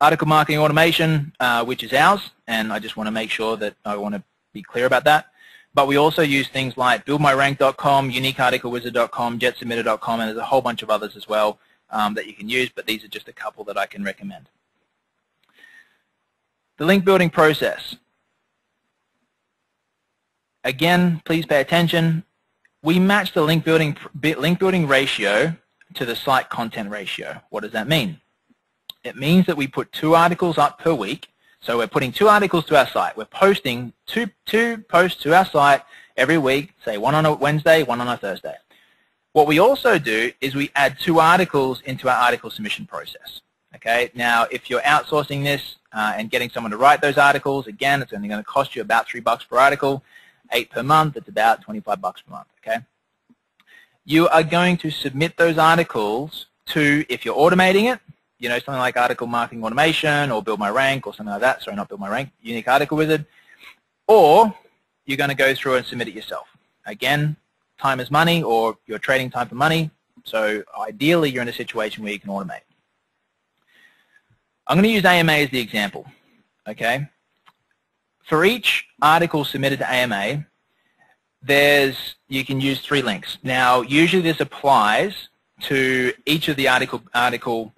Article marketing automation, which is ours, and I just want to make sure that I want to be clear about that. But we also use things like buildmyrank.com, uniquearticlewizard.com, jetsubmitter.com, and there's a whole bunch of others as well that you can use, but these are just a couple that I can recommend. The link building process. Again, please pay attention. We match the link building ratio to the site content ratio. What does that mean? It means that we put 2 articles up per week. So we're putting 2 articles to our site. We're posting two posts to our site every week, say one on a Wednesday, one on a Thursday. What we also do is we add 2 articles into our article submission process. Okay. Now, if you're outsourcing this and getting someone to write those articles, again, it's only going to cost you about $3 per article, 8 per month. It's about $25 per month. Okay. You are going to submit those articles to, if you're automating it, something like Article Marketing Automation or Build My Rank or something like that. Sorry, not Build My Rank, Unique Article Wizard. Or you're going to go through and submit it yourself. Again, time is money, or you're trading time for money. So ideally, you're in a situation where you can automate. I'm going to use AMA as the example. Okay. For each article submitted to AMA, you can use 3 links. Now, usually this applies to each of the article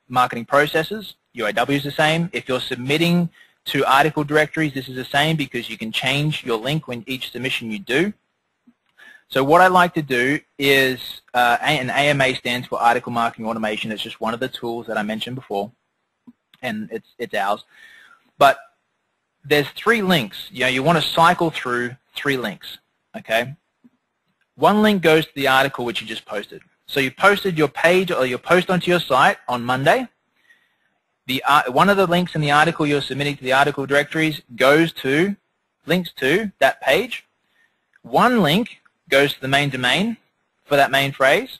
marketing processes. UAW is the same. If you're submitting to article directories, this is the same because you can change your link when each submission you do. So what I like to do is, and AMA stands for Article Marketing Automation. It's just one of the tools that I mentioned before, and it's ours. But there's 3 links. You want to cycle through 3 links. Okay. 1 link goes to the article which you just posted. So you posted your page or your post onto your site on Monday. One of the links in the article you're submitting to the article directories links to that page. 1 link goes to the main domain for that main phrase,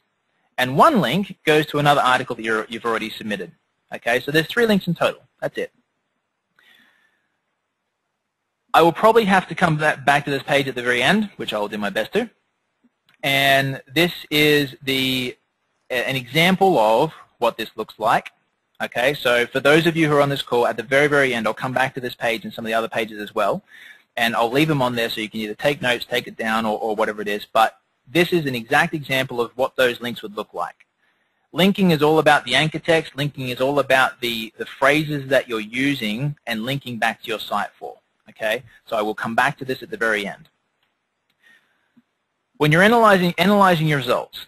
and 1 link goes to another article that you've already submitted. Okay, so there's 3 links in total. That's it. I will probably have to come back to this page at the very end, which I will do my best to. And this is an example of what this looks like. Okay, so for those of you who are on this call, at the very, very end, I'll come back to this page and some of the other pages as well. And I'll leave them on there so you can either take notes, take it down, or whatever it is. But this is an exact example of what those links would look like. Linking is all about the anchor text. Linking is all about the phrases that you're using and linking back to your site for. Okay, so I will come back to this at the very end. When you're analyzing your results,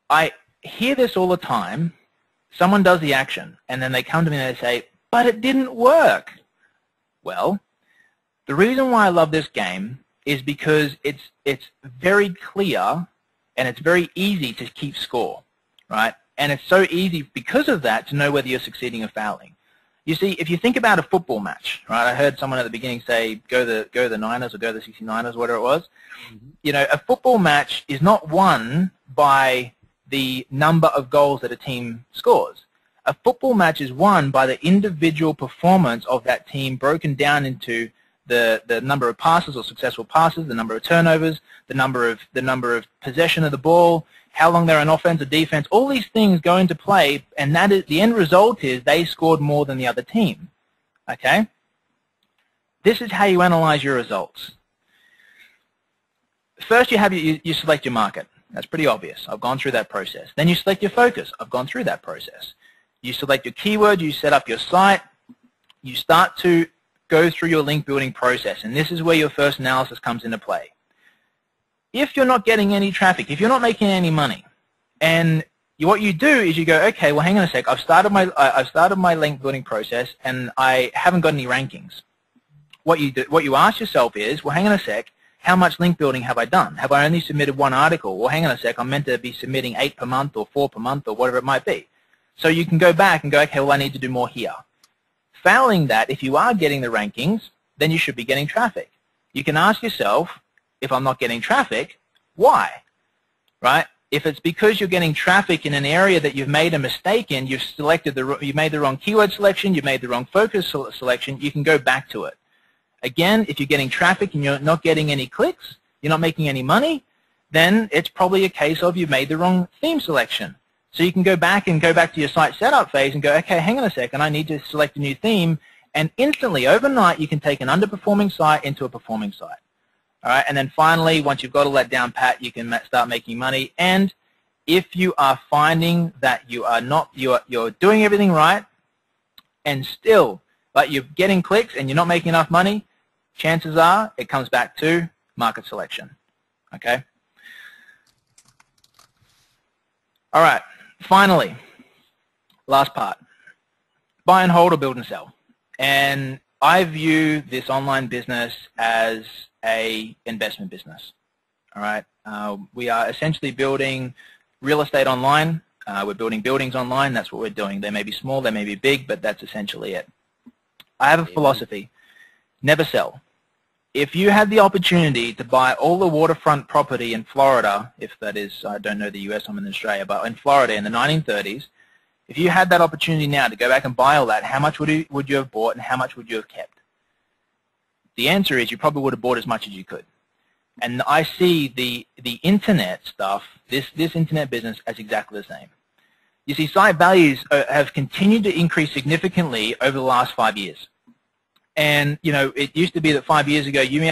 I hear this all the time. Someone does the action, and then they come to me and they say, but it didn't work. Well, the reason why I love this game is because it's very clear and it's very easy to keep score, right? And it's so easy because of that to know whether you're succeeding or failing. You see, if you think about a football match, right? I heard someone at the beginning say, go the Niners or go the 69ers, whatever it was. Mm-hmm. You know, a football match is not won by the number of goals that a team scores. A football match is won by the individual performance of that team broken down into the number of passes or successful passes, the number of turnovers, the number of possession of the ball, how long they're on offense or defense. All these things go into play, and that is the end result is they scored more than the other team. Okay? This is how you analyze your results. First, you select your market. That's pretty obvious. I've gone through that process. Then you select your focus. I've gone through that process. You select your keyword. You set up your site. You start to go through your link building process, and this is where your first analysis comes into play. If you're not getting any traffic, if you're not making any money, and what you do is you go, okay, well, hang on a sec. I've started my link building process, and I haven't got any rankings. What you ask yourself is, well, hang on a sec. How much link building have I done? Have I only submitted one article? Well, hang on a sec. I'm meant to be submitting 8 per month or 4 per month or whatever it might be. So you can go back and go, okay, well, I need to do more here. Failing that, if you are getting the rankings, then you should be getting traffic. You can ask yourself, if I'm not getting traffic, why? Right? If it's because you're getting traffic in an area that you've made a mistake in, you made the wrong keyword selection, you made the wrong focus selection, you can go back to it. Again, if you're getting traffic and you're not getting any clicks, you're not making any money, then it's probably a case of you've made the wrong theme selection. So you can go back to your site setup phase and go, okay, hang on a second, I need to select a new theme, and instantly, overnight, you can take an underperforming site into a performing site. All right, and then finally, once you've got all that down pat, you can start making money. And if you are finding that you're doing everything right, and still, but you're getting clicks and you're not making enough money, chances are it comes back to market selection. Okay. All right. Finally, last part: buy and hold or build and sell. And I view this online business as a investment business. All right, we are essentially building real estate online. We're building buildings online. That's what we're doing. They may be small, they may be big, but that's essentially it. I have a philosophy: never sell. If you had the opportunity to buy all the waterfront property in Florida, if that is, I don't know the US, I'm in Australia, but in Florida in the 1930s, if you had that opportunity now to go back and buy all that, how much would you have bought and how much would you have kept? The answer is you probably would have bought as much as you could. And I see the internet stuff, this internet business, as exactly the same. You see, site values have continued to increase significantly over the last 5 years. And, you know, it used to be that 5 years ago you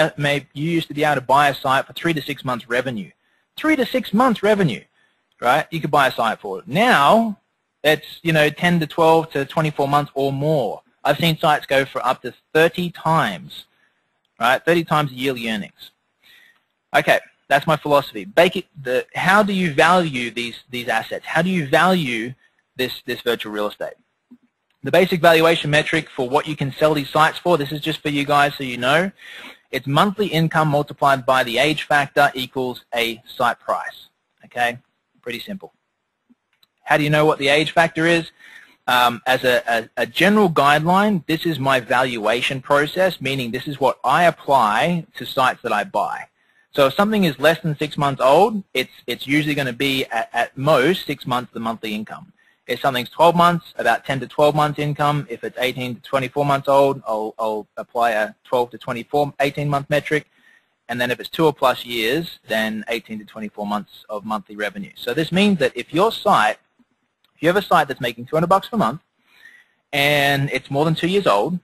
used to be able to buy a site for 3 to 6 months revenue. 3 to 6 months revenue, right? You could buy a site for it. Now, it's, you know, 10 to 12 to 24 months or more. I've seen sites go for up to 30 times, right? 30 times yearly earnings. Okay, that's my philosophy. How do you value these assets? How do you value this virtual real estate? The basic valuation metric for what you can sell these sites for, this is just for you guys so you know, it's monthly income multiplied by the age factor equals a site price. Okay, pretty simple. How do you know what the age factor is? As a general guideline, this is my valuation process, meaning this is what I apply to sites that I buy. So if something is less than 6 months old, it's usually going to be at most 6 months the monthly income. If something's 12 months, about 10 to 12 months income. If it's 18 to 24 months old, I'll apply a 12 to 24, 18-month metric. And then if it's 2 or plus years, then 18 to 24 months of monthly revenue. So this means that if you have a site that's making $200 per month and it's more than 2 years old,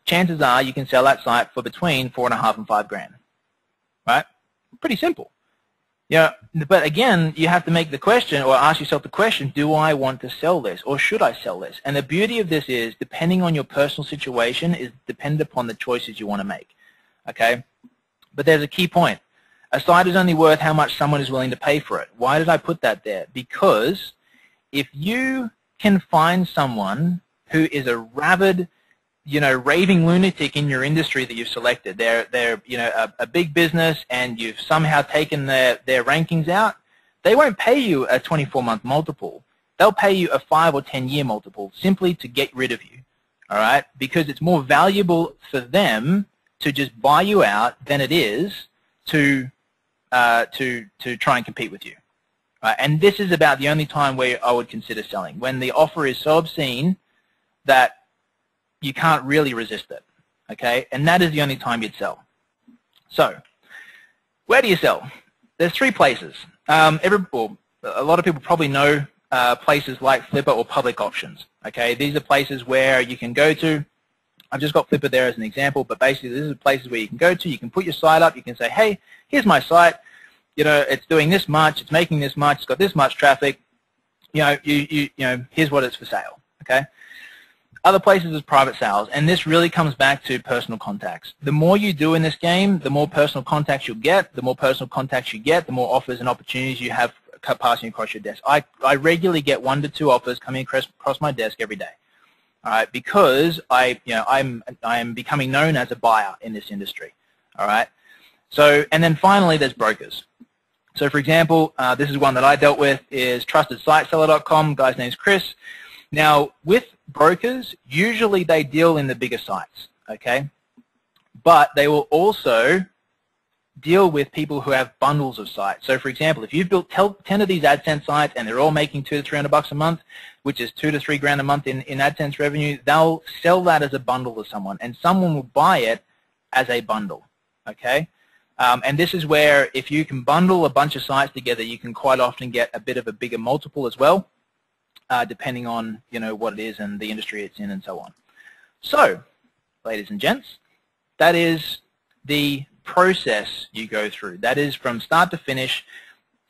chances are you can sell that site for between $4.5 and $5 grand. Right? Pretty simple. Yeah, but again, you have to make the question or ask yourself the question, do I want to sell this or should I sell this? And the beauty of this is, depending on your personal situation, is dependent upon the choices you want to make. Okay? But there's a key point. A site is only worth how much someone is willing to pay for it. Why did I put that there? Because if you can find someone who is a rabid, raving lunatic in your industry that you've selected. They're a big business, and you've somehow taken their rankings out. They won't pay you a 24-month multiple. They'll pay you a 5 or 10-year multiple simply to get rid of you. All right, because it's more valuable for them to just buy you out than it is to try and compete with you. Right? And this is about the only time where I would consider selling, when the offer is so obscene that you can't really resist it. Okay, and that is the only time you'd sell. So, where do you sell? There's 3 places. A lot of people probably know places like Flippa or Public Options. Okay, these are places where you can go to. I've just got Flippa there as an example, but basically these are places where you can go to. You can put your site up. You can say, hey, here's my site. It's doing this much. It's making this much. It's got this much traffic. Here's what it's for sale. Okay. Other places is private sales, and this really comes back to personal contacts. The more you do in this game, the more personal contacts you'll get. The more personal contacts you get, the more offers and opportunities you have passing across your desk. I regularly get 1 to 2 offers coming across my desk every day. All right, because I'm becoming known as a buyer in this industry. All right. So, and then finally, there's brokers. So, for example, this is one that I dealt with, is TrustedSiteSeller.com. Guy's name's Chris. Now, with brokers, usually they deal in the bigger sites, okay? But they will also deal with people who have bundles of sites. So, for example, if you've built 10 of these AdSense sites and they're all making $200 to $300 a month, which is $2 to $3 grand a month in AdSense revenue, they'll sell that as a bundle to someone, and someone will buy it as a bundle, okay? And this is where, if you can bundle a bunch of sites together, you can quite often get a bit of a bigger multiple as well, depending on what it is and the industry it's in and so on. So, ladies and gents, that is the process you go through. That is from start to finish,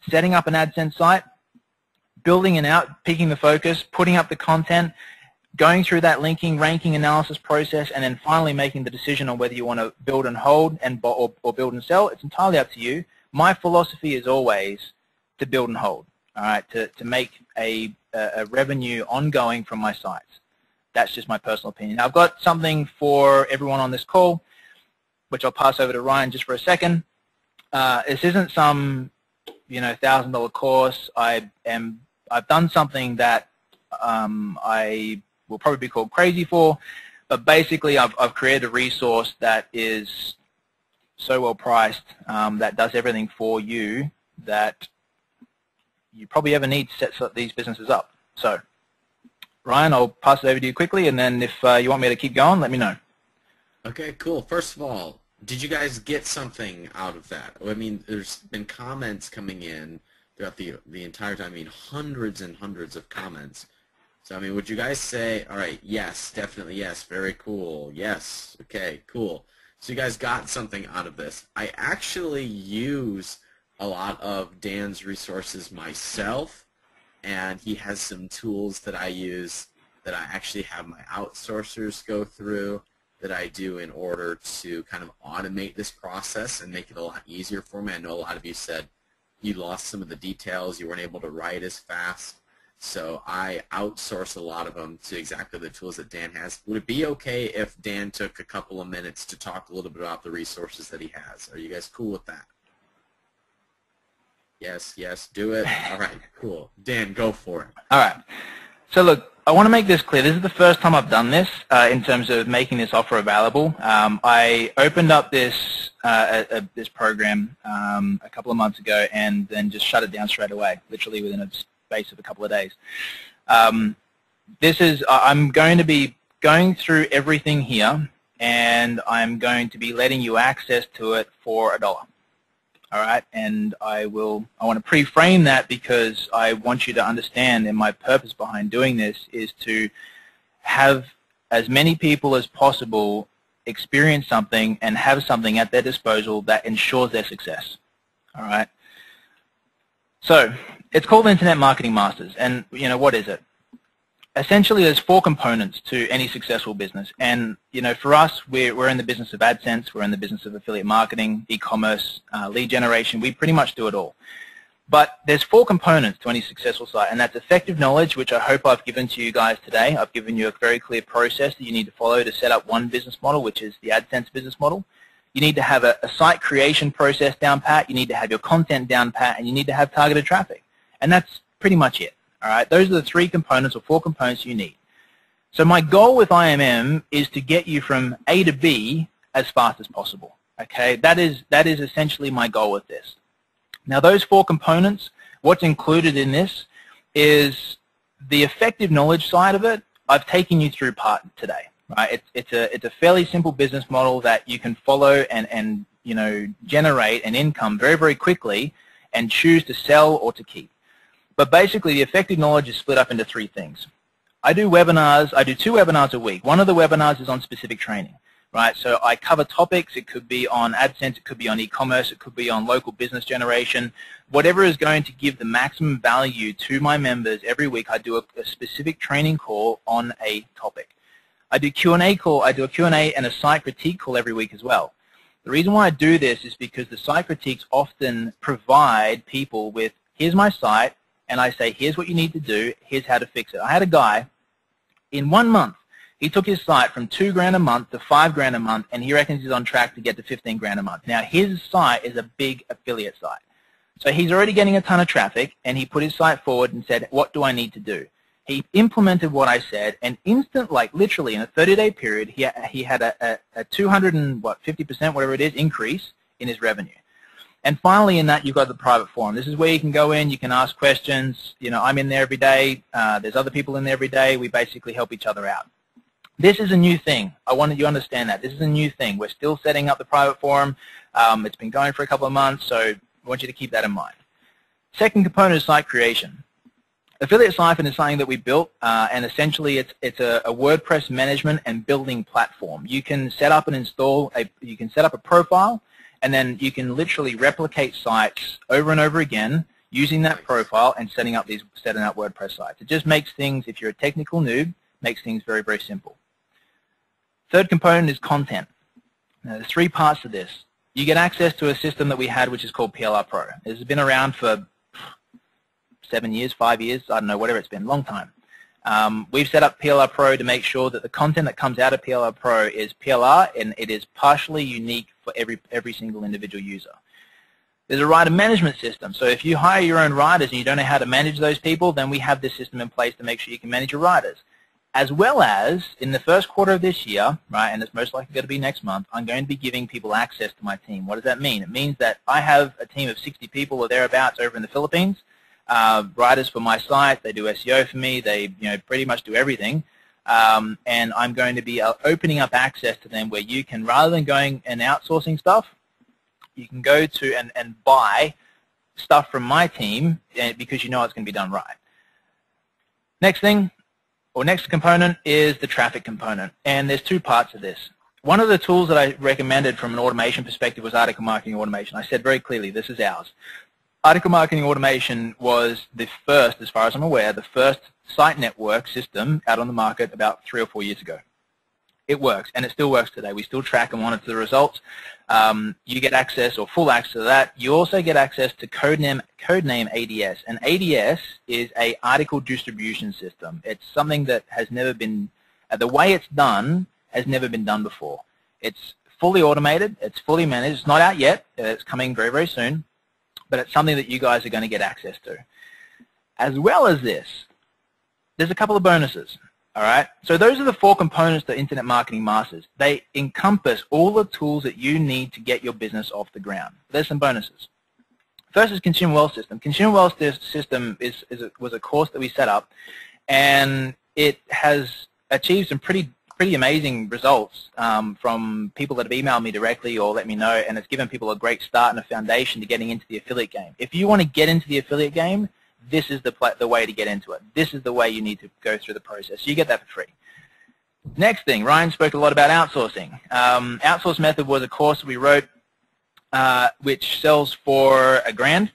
setting up an AdSense site, building it out, picking the focus, putting up the content, going through that linking, ranking, analysis process, and then finally making the decision on whether you want to build and hold or build and sell. It's entirely up to you. My philosophy is always to build and hold, all right, to make a revenue ongoing from my sites. That's just my personal opinion. Now, I've got something for everyone on this call, which I'll pass over to Ryan just for a second. This isn't some $1,000 course. I've done something that I will probably be called crazy for, but basically I've created a resource that is so well priced, that does everything for you that you probably ever need to set these businesses up. So, Ryan, I'll pass it over to you quickly, and then if you want me to keep going, let me know. Okay, cool. First of all, did you guys get something out of that? I mean, there's been comments coming in throughout the entire time. I mean, hundreds and hundreds of comments. So, I mean, would you guys say, all right, yes, definitely yes, very cool, yes, okay, cool. So you guys got something out of this. I actually use a lot of Dan's resources myself, and he has some tools that I use that I actually have my outsourcers go through, that I do in order to kind of automate this process and make it a lot easier for me. I know a lot of you said you lost some of the details, you weren't able to write as fast, so I outsource a lot of them to exactly the tools that Dan has. Would it be okay if Dan took a couple of minutes to talk a little bit about the resources that he has? Are you guys cool with that? Yes, yes, do it. All right, cool. Dan, go for it. All right. So look, I want to make this clear. This is the first time I've done this in terms of making this offer available. I opened up this this program a couple of months ago and then just shut it down straight away, literally within a space of a couple of days. I'm going to be going through everything here, and I'm going to be letting you access to it for $1. All right, and I want to pre-frame that because I want you to understand, and my purpose behind doing this is to have as many people as possible experience something and have something at their disposal that ensures their success. All right. So it's called Internet Marketing Masters, and what is it? Essentially, there's 4 components to any successful business, and for us, we're in the business of AdSense, we're in the business of affiliate marketing, e-commerce, lead generation. We pretty much do it all. But there's 4 components to any successful site, and that's effective knowledge, which I hope I've given to you guys today. I've given you a very clear process that you need to follow to set up one business model, which is the AdSense business model. You need to have a site creation process down pat, you need to have your content down pat, and you need to have targeted traffic. And that's pretty much it. All right? Those are the 3 components or 4 components you need. So my goal with IMM is to get you from A to B as fast as possible. Okay? That is essentially my goal with this. Now those 4 components, what's included in this is the effective knowledge side of it. I've taken you through part today, right? It's a fairly simple business model that you can follow and you know, generate an income very, very quickly and choose to sell or to keep. But basically the effective knowledge is split up into 3 things. I do webinars, I do 2 webinars a week. One of the webinars is on specific training. Right, so I cover topics. It could be on AdSense, it could be on e-commerce, it could be on local business generation. Whatever is going to give the maximum value to my members every week, I do a specific training call on a topic. I do Q&A call. I do a Q&A and a site critique call every week as well. The reason why I do this is because the site critiques often provide people with, here's my site, and I say, here's what you need to do, here's how to fix it. I had a guy in 1 month. He took his site from $2,000 a month to $5,000 a month, and he reckons he's on track to get to $15,000 a month. Now, his site is a big affiliate site. So he's already getting a ton of traffic, and he put his site forward and said, what do I need to do? He implemented what I said, and literally in a 30-day period, he had a 250%, whatever it is, increase in his revenue. And finally in that, you've got the private forum. This is where you can go in, you can ask questions. You know, I'm in there every day. There's other people in there every day. We basically help each other out. This is a new thing. I want you to understand that. This is a new thing. We're still setting up the private forum. It's been going for a couple of months, so I want you to keep that in mind. Second component is site creation. Affiliate Siphon is something that we built, and essentially it's a WordPress management and building platform. You can set up and install, you can set up a profile, and then you can literally replicate sites over and over again using that profile and setting up WordPress sites. It just makes things, if you're a technical noob, makes things very, very simple. Third component is content. Now, there's 3 parts to this. You get access to a system that we had which is called PLR Pro. This has been around for 7 years, 5 years, I don't know, whatever it's been, long time. We've set up PLR Pro to make sure that the content that comes out of PLR Pro is PLR, and it is partially unique for every single individual user. There's a writer management system. So if you hire your own writers and you don't know how to manage those people, then we have this system in place to make sure you can manage your writers. As well as, in the first quarter of this year, right, and it's most likely going to be next month, I'm going to be giving people access to my team. What does that mean? It means that I have a team of 60 people or thereabouts over in the Philippines, writers for my site. They do SEO for me. They pretty much do everything. And I'm going to be opening up access to them where you can, rather than going and outsourcing stuff, you can go to and buy stuff from my team because you know it's going to be done right. Next thing, or next component, is the traffic component. And there's 2 parts of this. One of the tools that I recommended from an automation perspective was article marketing automation. I said very clearly, this is ours. Article marketing automation was the first, as far as I'm aware, the first site network system out on the market about 3 or 4 years ago. It works, and it still works today. We still track and monitor the results. You get access or full access to that. You also get access to codename ADS. And ADS is an article distribution system. It's something that has never been, the way it's done has never been done before. It's fully automated. It's fully managed. It's not out yet. It's coming very, very soon. But it's something that you guys are going to get access to. As well as this, there's a couple of bonuses. All right, so those are the 4 components to Internet Marketing Masters. They encompass all the tools that you need to get your business off the ground. There's some bonuses. First is Consumer Wealth System. Consumer Wealth System was a course that we set up, and it has achieved some pretty amazing results from people that have emailed me directly or let me know, and it's given people a great start and a foundation to getting into the affiliate game. If you want to get into the affiliate game, this is the way to get into it. This is the way you need to go through the process. So you get that for free. Next thing, Ryan spoke a lot about outsourcing. Outsource Method was a course we wrote which sells for $1,000,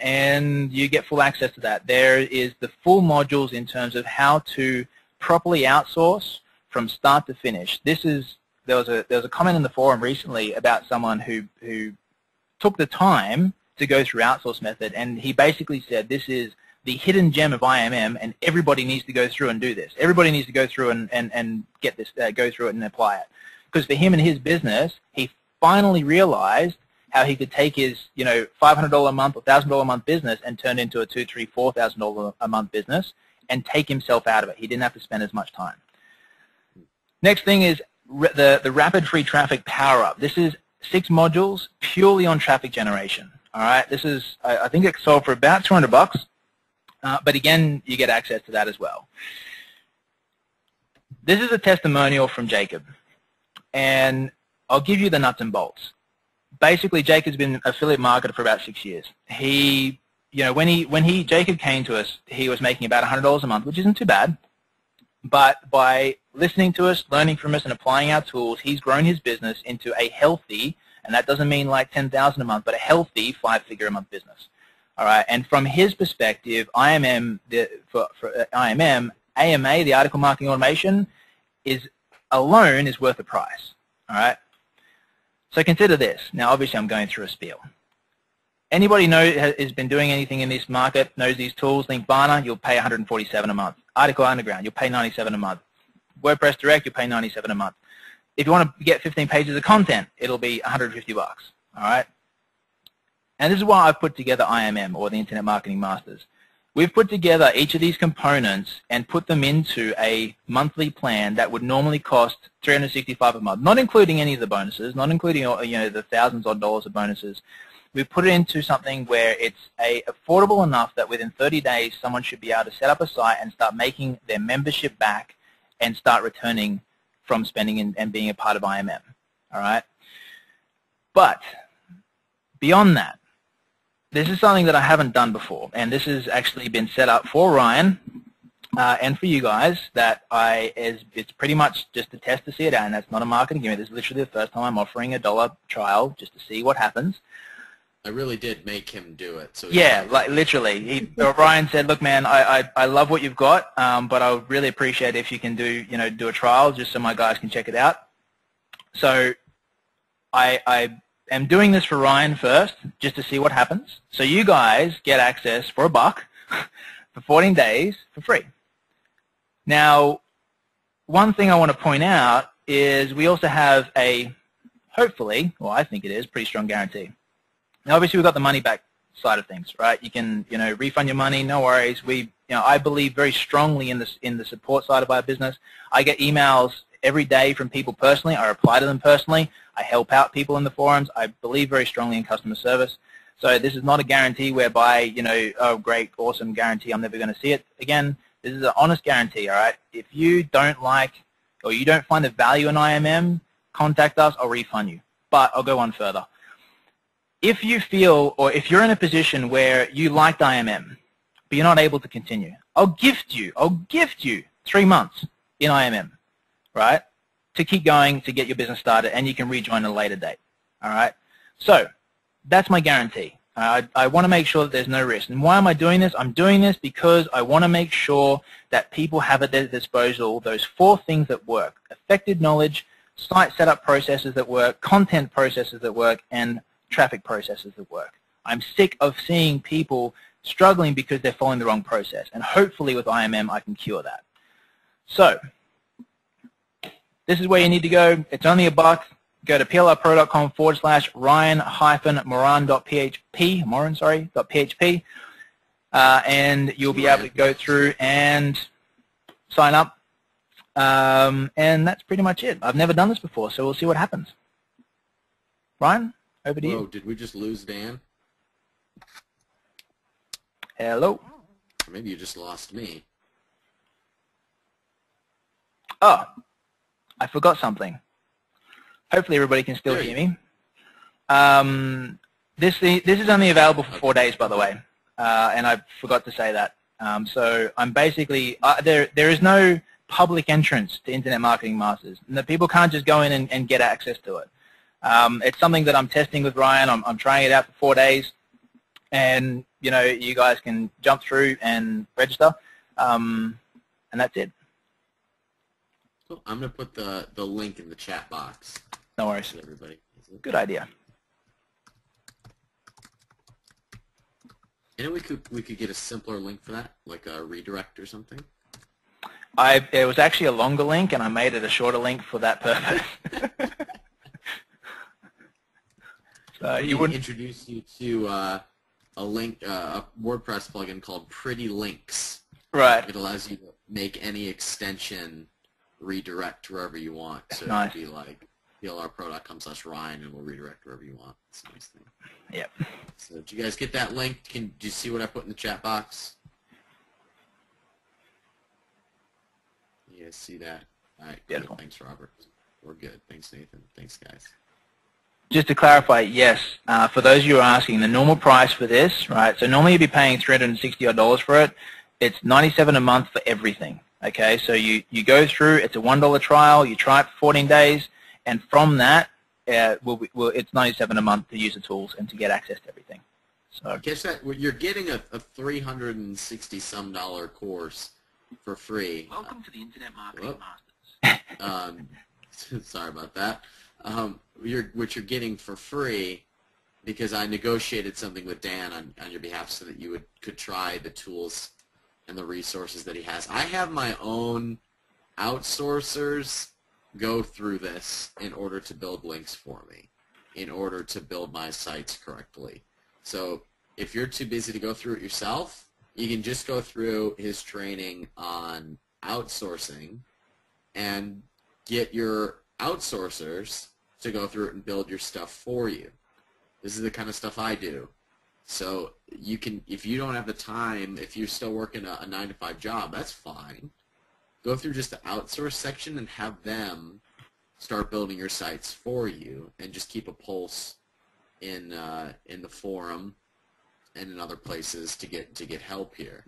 and you get full access to that. There is the full modules in terms of how to properly outsource from start to finish. There was a comment in the forum recently about someone who took the time to go through outsource method, and he basically said this is the hidden gem of IMM, and everybody needs to go through and do this. Everybody needs to go through and get this, go through it and apply it. Because for him and his business, he finally realized how he could take his, $500 a month or $1,000 a month business and turn it into a $2,000, $3,000, $4,000 a month business and take himself out of it. He didn't have to spend as much time. Next thing is the Rapid Free Traffic Power Up. This is 6 modules purely on traffic generation. All right, this is, I think it's sold for about $200, but again, you get access to that as well. This is a testimonial from Jacob, and I'll give you the nuts and bolts. Basically, Jacob's been an affiliate marketer for about 6 years. He, when Jacob came to us, he was making about $100 a month, which isn't too bad. But by listening to us, learning from us, and applying our tools, he's grown his business into a healthy, and that doesn't mean like $10,000 a month, but a healthy 5-figure a month business. All right, and from his perspective, IMM, for IMM, AMA, the article marketing automation, alone is worth the price. All right. So consider this. Now, obviously, I'm going through a spiel. Anybody has been doing anything in this market, knows these tools, Linkvana, you'll pay $147 a month. Article Underground, you'll pay $97 a month. WordPress Direct, you'll pay $97 a month. If you want to get 15 pages of content, it'll be $150. All right? And this is why I've put together IMM, or the Internet Marketing Masters. We've put together each of these components and put them into a monthly plan that would normally cost $365 a month, not including any of the bonuses, not including the thousands of dollars of bonuses. We've put it into something where it's affordable enough that within 30 days someone should be able to set up a site and start making their membership back and start returning from spending and being a part of IMM. All right? But beyond that, this is something that I haven't done before, and this has actually been set up for Ryan and for you guys. It's pretty much just a test to see it out, and that's not a marketing gimmick. This is literally the first time I'm offering a $1 trial just to see what happens. I really did make him do it. So yeah, like literally. Ryan said, "Look, man, I love what you've got, but I would really appreciate if you can do a trial just so my guys can check it out." So I am doing this for Ryan first, just to see what happens. So you guys get access for $1 for 14 days for free. Now, one thing I want to point out is we also have a, hopefully, well, I think it is, pretty strong guarantee. Now, obviously, we've got the money back side of things, right? You can, refund your money, no worries. I believe very strongly in the support side of our business. I get emails every day from people personally. I reply to them personally. I help out people in the forums. I believe very strongly in customer service. So this is not a guarantee whereby, oh, great, awesome guarantee, I'm never going to see it again. This is an honest guarantee, all right? If you don't like or you don't find the value in IMM, contact us. I'll refund you. But I'll go on further. If you feel, or if you're in a position where you liked IMM, but you're not able to continue, I'll gift you 3 months in IMM, right, to keep going, to get your business started, and you can rejoin at a later date, all right? So that's my guarantee. I want to make sure that there's no risk. And why am I doing this? I'm doing this because I want to make sure that people have at their disposal those 4 things that work: effective knowledge, site setup processes that work, content processes that work, and traffic processes that work. I'm sick of seeing people struggling because they're following the wrong process, and hopefully with IMM I can cure that. So this is where you need to go. It's only $1. Go to plrpro.com/ryan-moran.php, and you'll be able to go through and sign up. And that's pretty much it. I've never done this before, so we'll see what happens. Ryan, over to you. Whoa, did we just lose Dan? Hello. Or maybe you just lost me. Oh, I forgot something. Hopefully everybody can still hear me. This is only available for 4 days, by the way, and I forgot to say that. So I'm basically there is no public entrance to Internet Marketing Masters. The people can't just go in and get access to it. It's something that I'm testing with Ryan. I'm trying it out for 4 days, and you guys can jump through and register, and that's it. Cool. I'm gonna put the link in the chat box. No worries. Everybody. Good idea. And we could get a simpler link for that, like a redirect or something. It was actually a longer link, and I made it a shorter link for that purpose. So you would introduce you to a link, a WordPress plugin called Pretty Links. Right. It allows you to make any extension redirect wherever you want. So nice. It would be like plrpro.com/Ryan, and we'll redirect wherever you want. It's a nice thing. Yep. So did you guys get that link? Do you see what I put in the chat box? You guys see that? All right. Beautiful. Good. Thanks, Robert. We're good. Thanks, Nathan. Thanks, guys. Just to clarify, yes, for those of you who are asking, the normal price for this, right, so normally you'd be paying $360 for it. It's $97 a month for everything, okay? So you go through, it's a $1 trial, you try it for 14 days, and from that, it's $97 a month to use the tools and to get access to everything. So guess that you're getting a $360-some course for free. Welcome to the Internet Marketing Masters. Sorry about that. What you're getting for free, because I negotiated something with Dan on your behalf so that you could try the tools and the resources that he has. I have my own outsourcers go through this in order to build links for me, in order to build my sites correctly. So if you're too busy to go through it yourself, you can just go through his training on outsourcing and get your outsourcers to go through it and build your stuff for you. This is the kind of stuff I do. So you can, if you don't have the time, if you're still working a 9-to-5 job, that's fine. Go through just the outsource section and have them start building your sites for you, and just keep a pulse in the forum and in other places to get help here.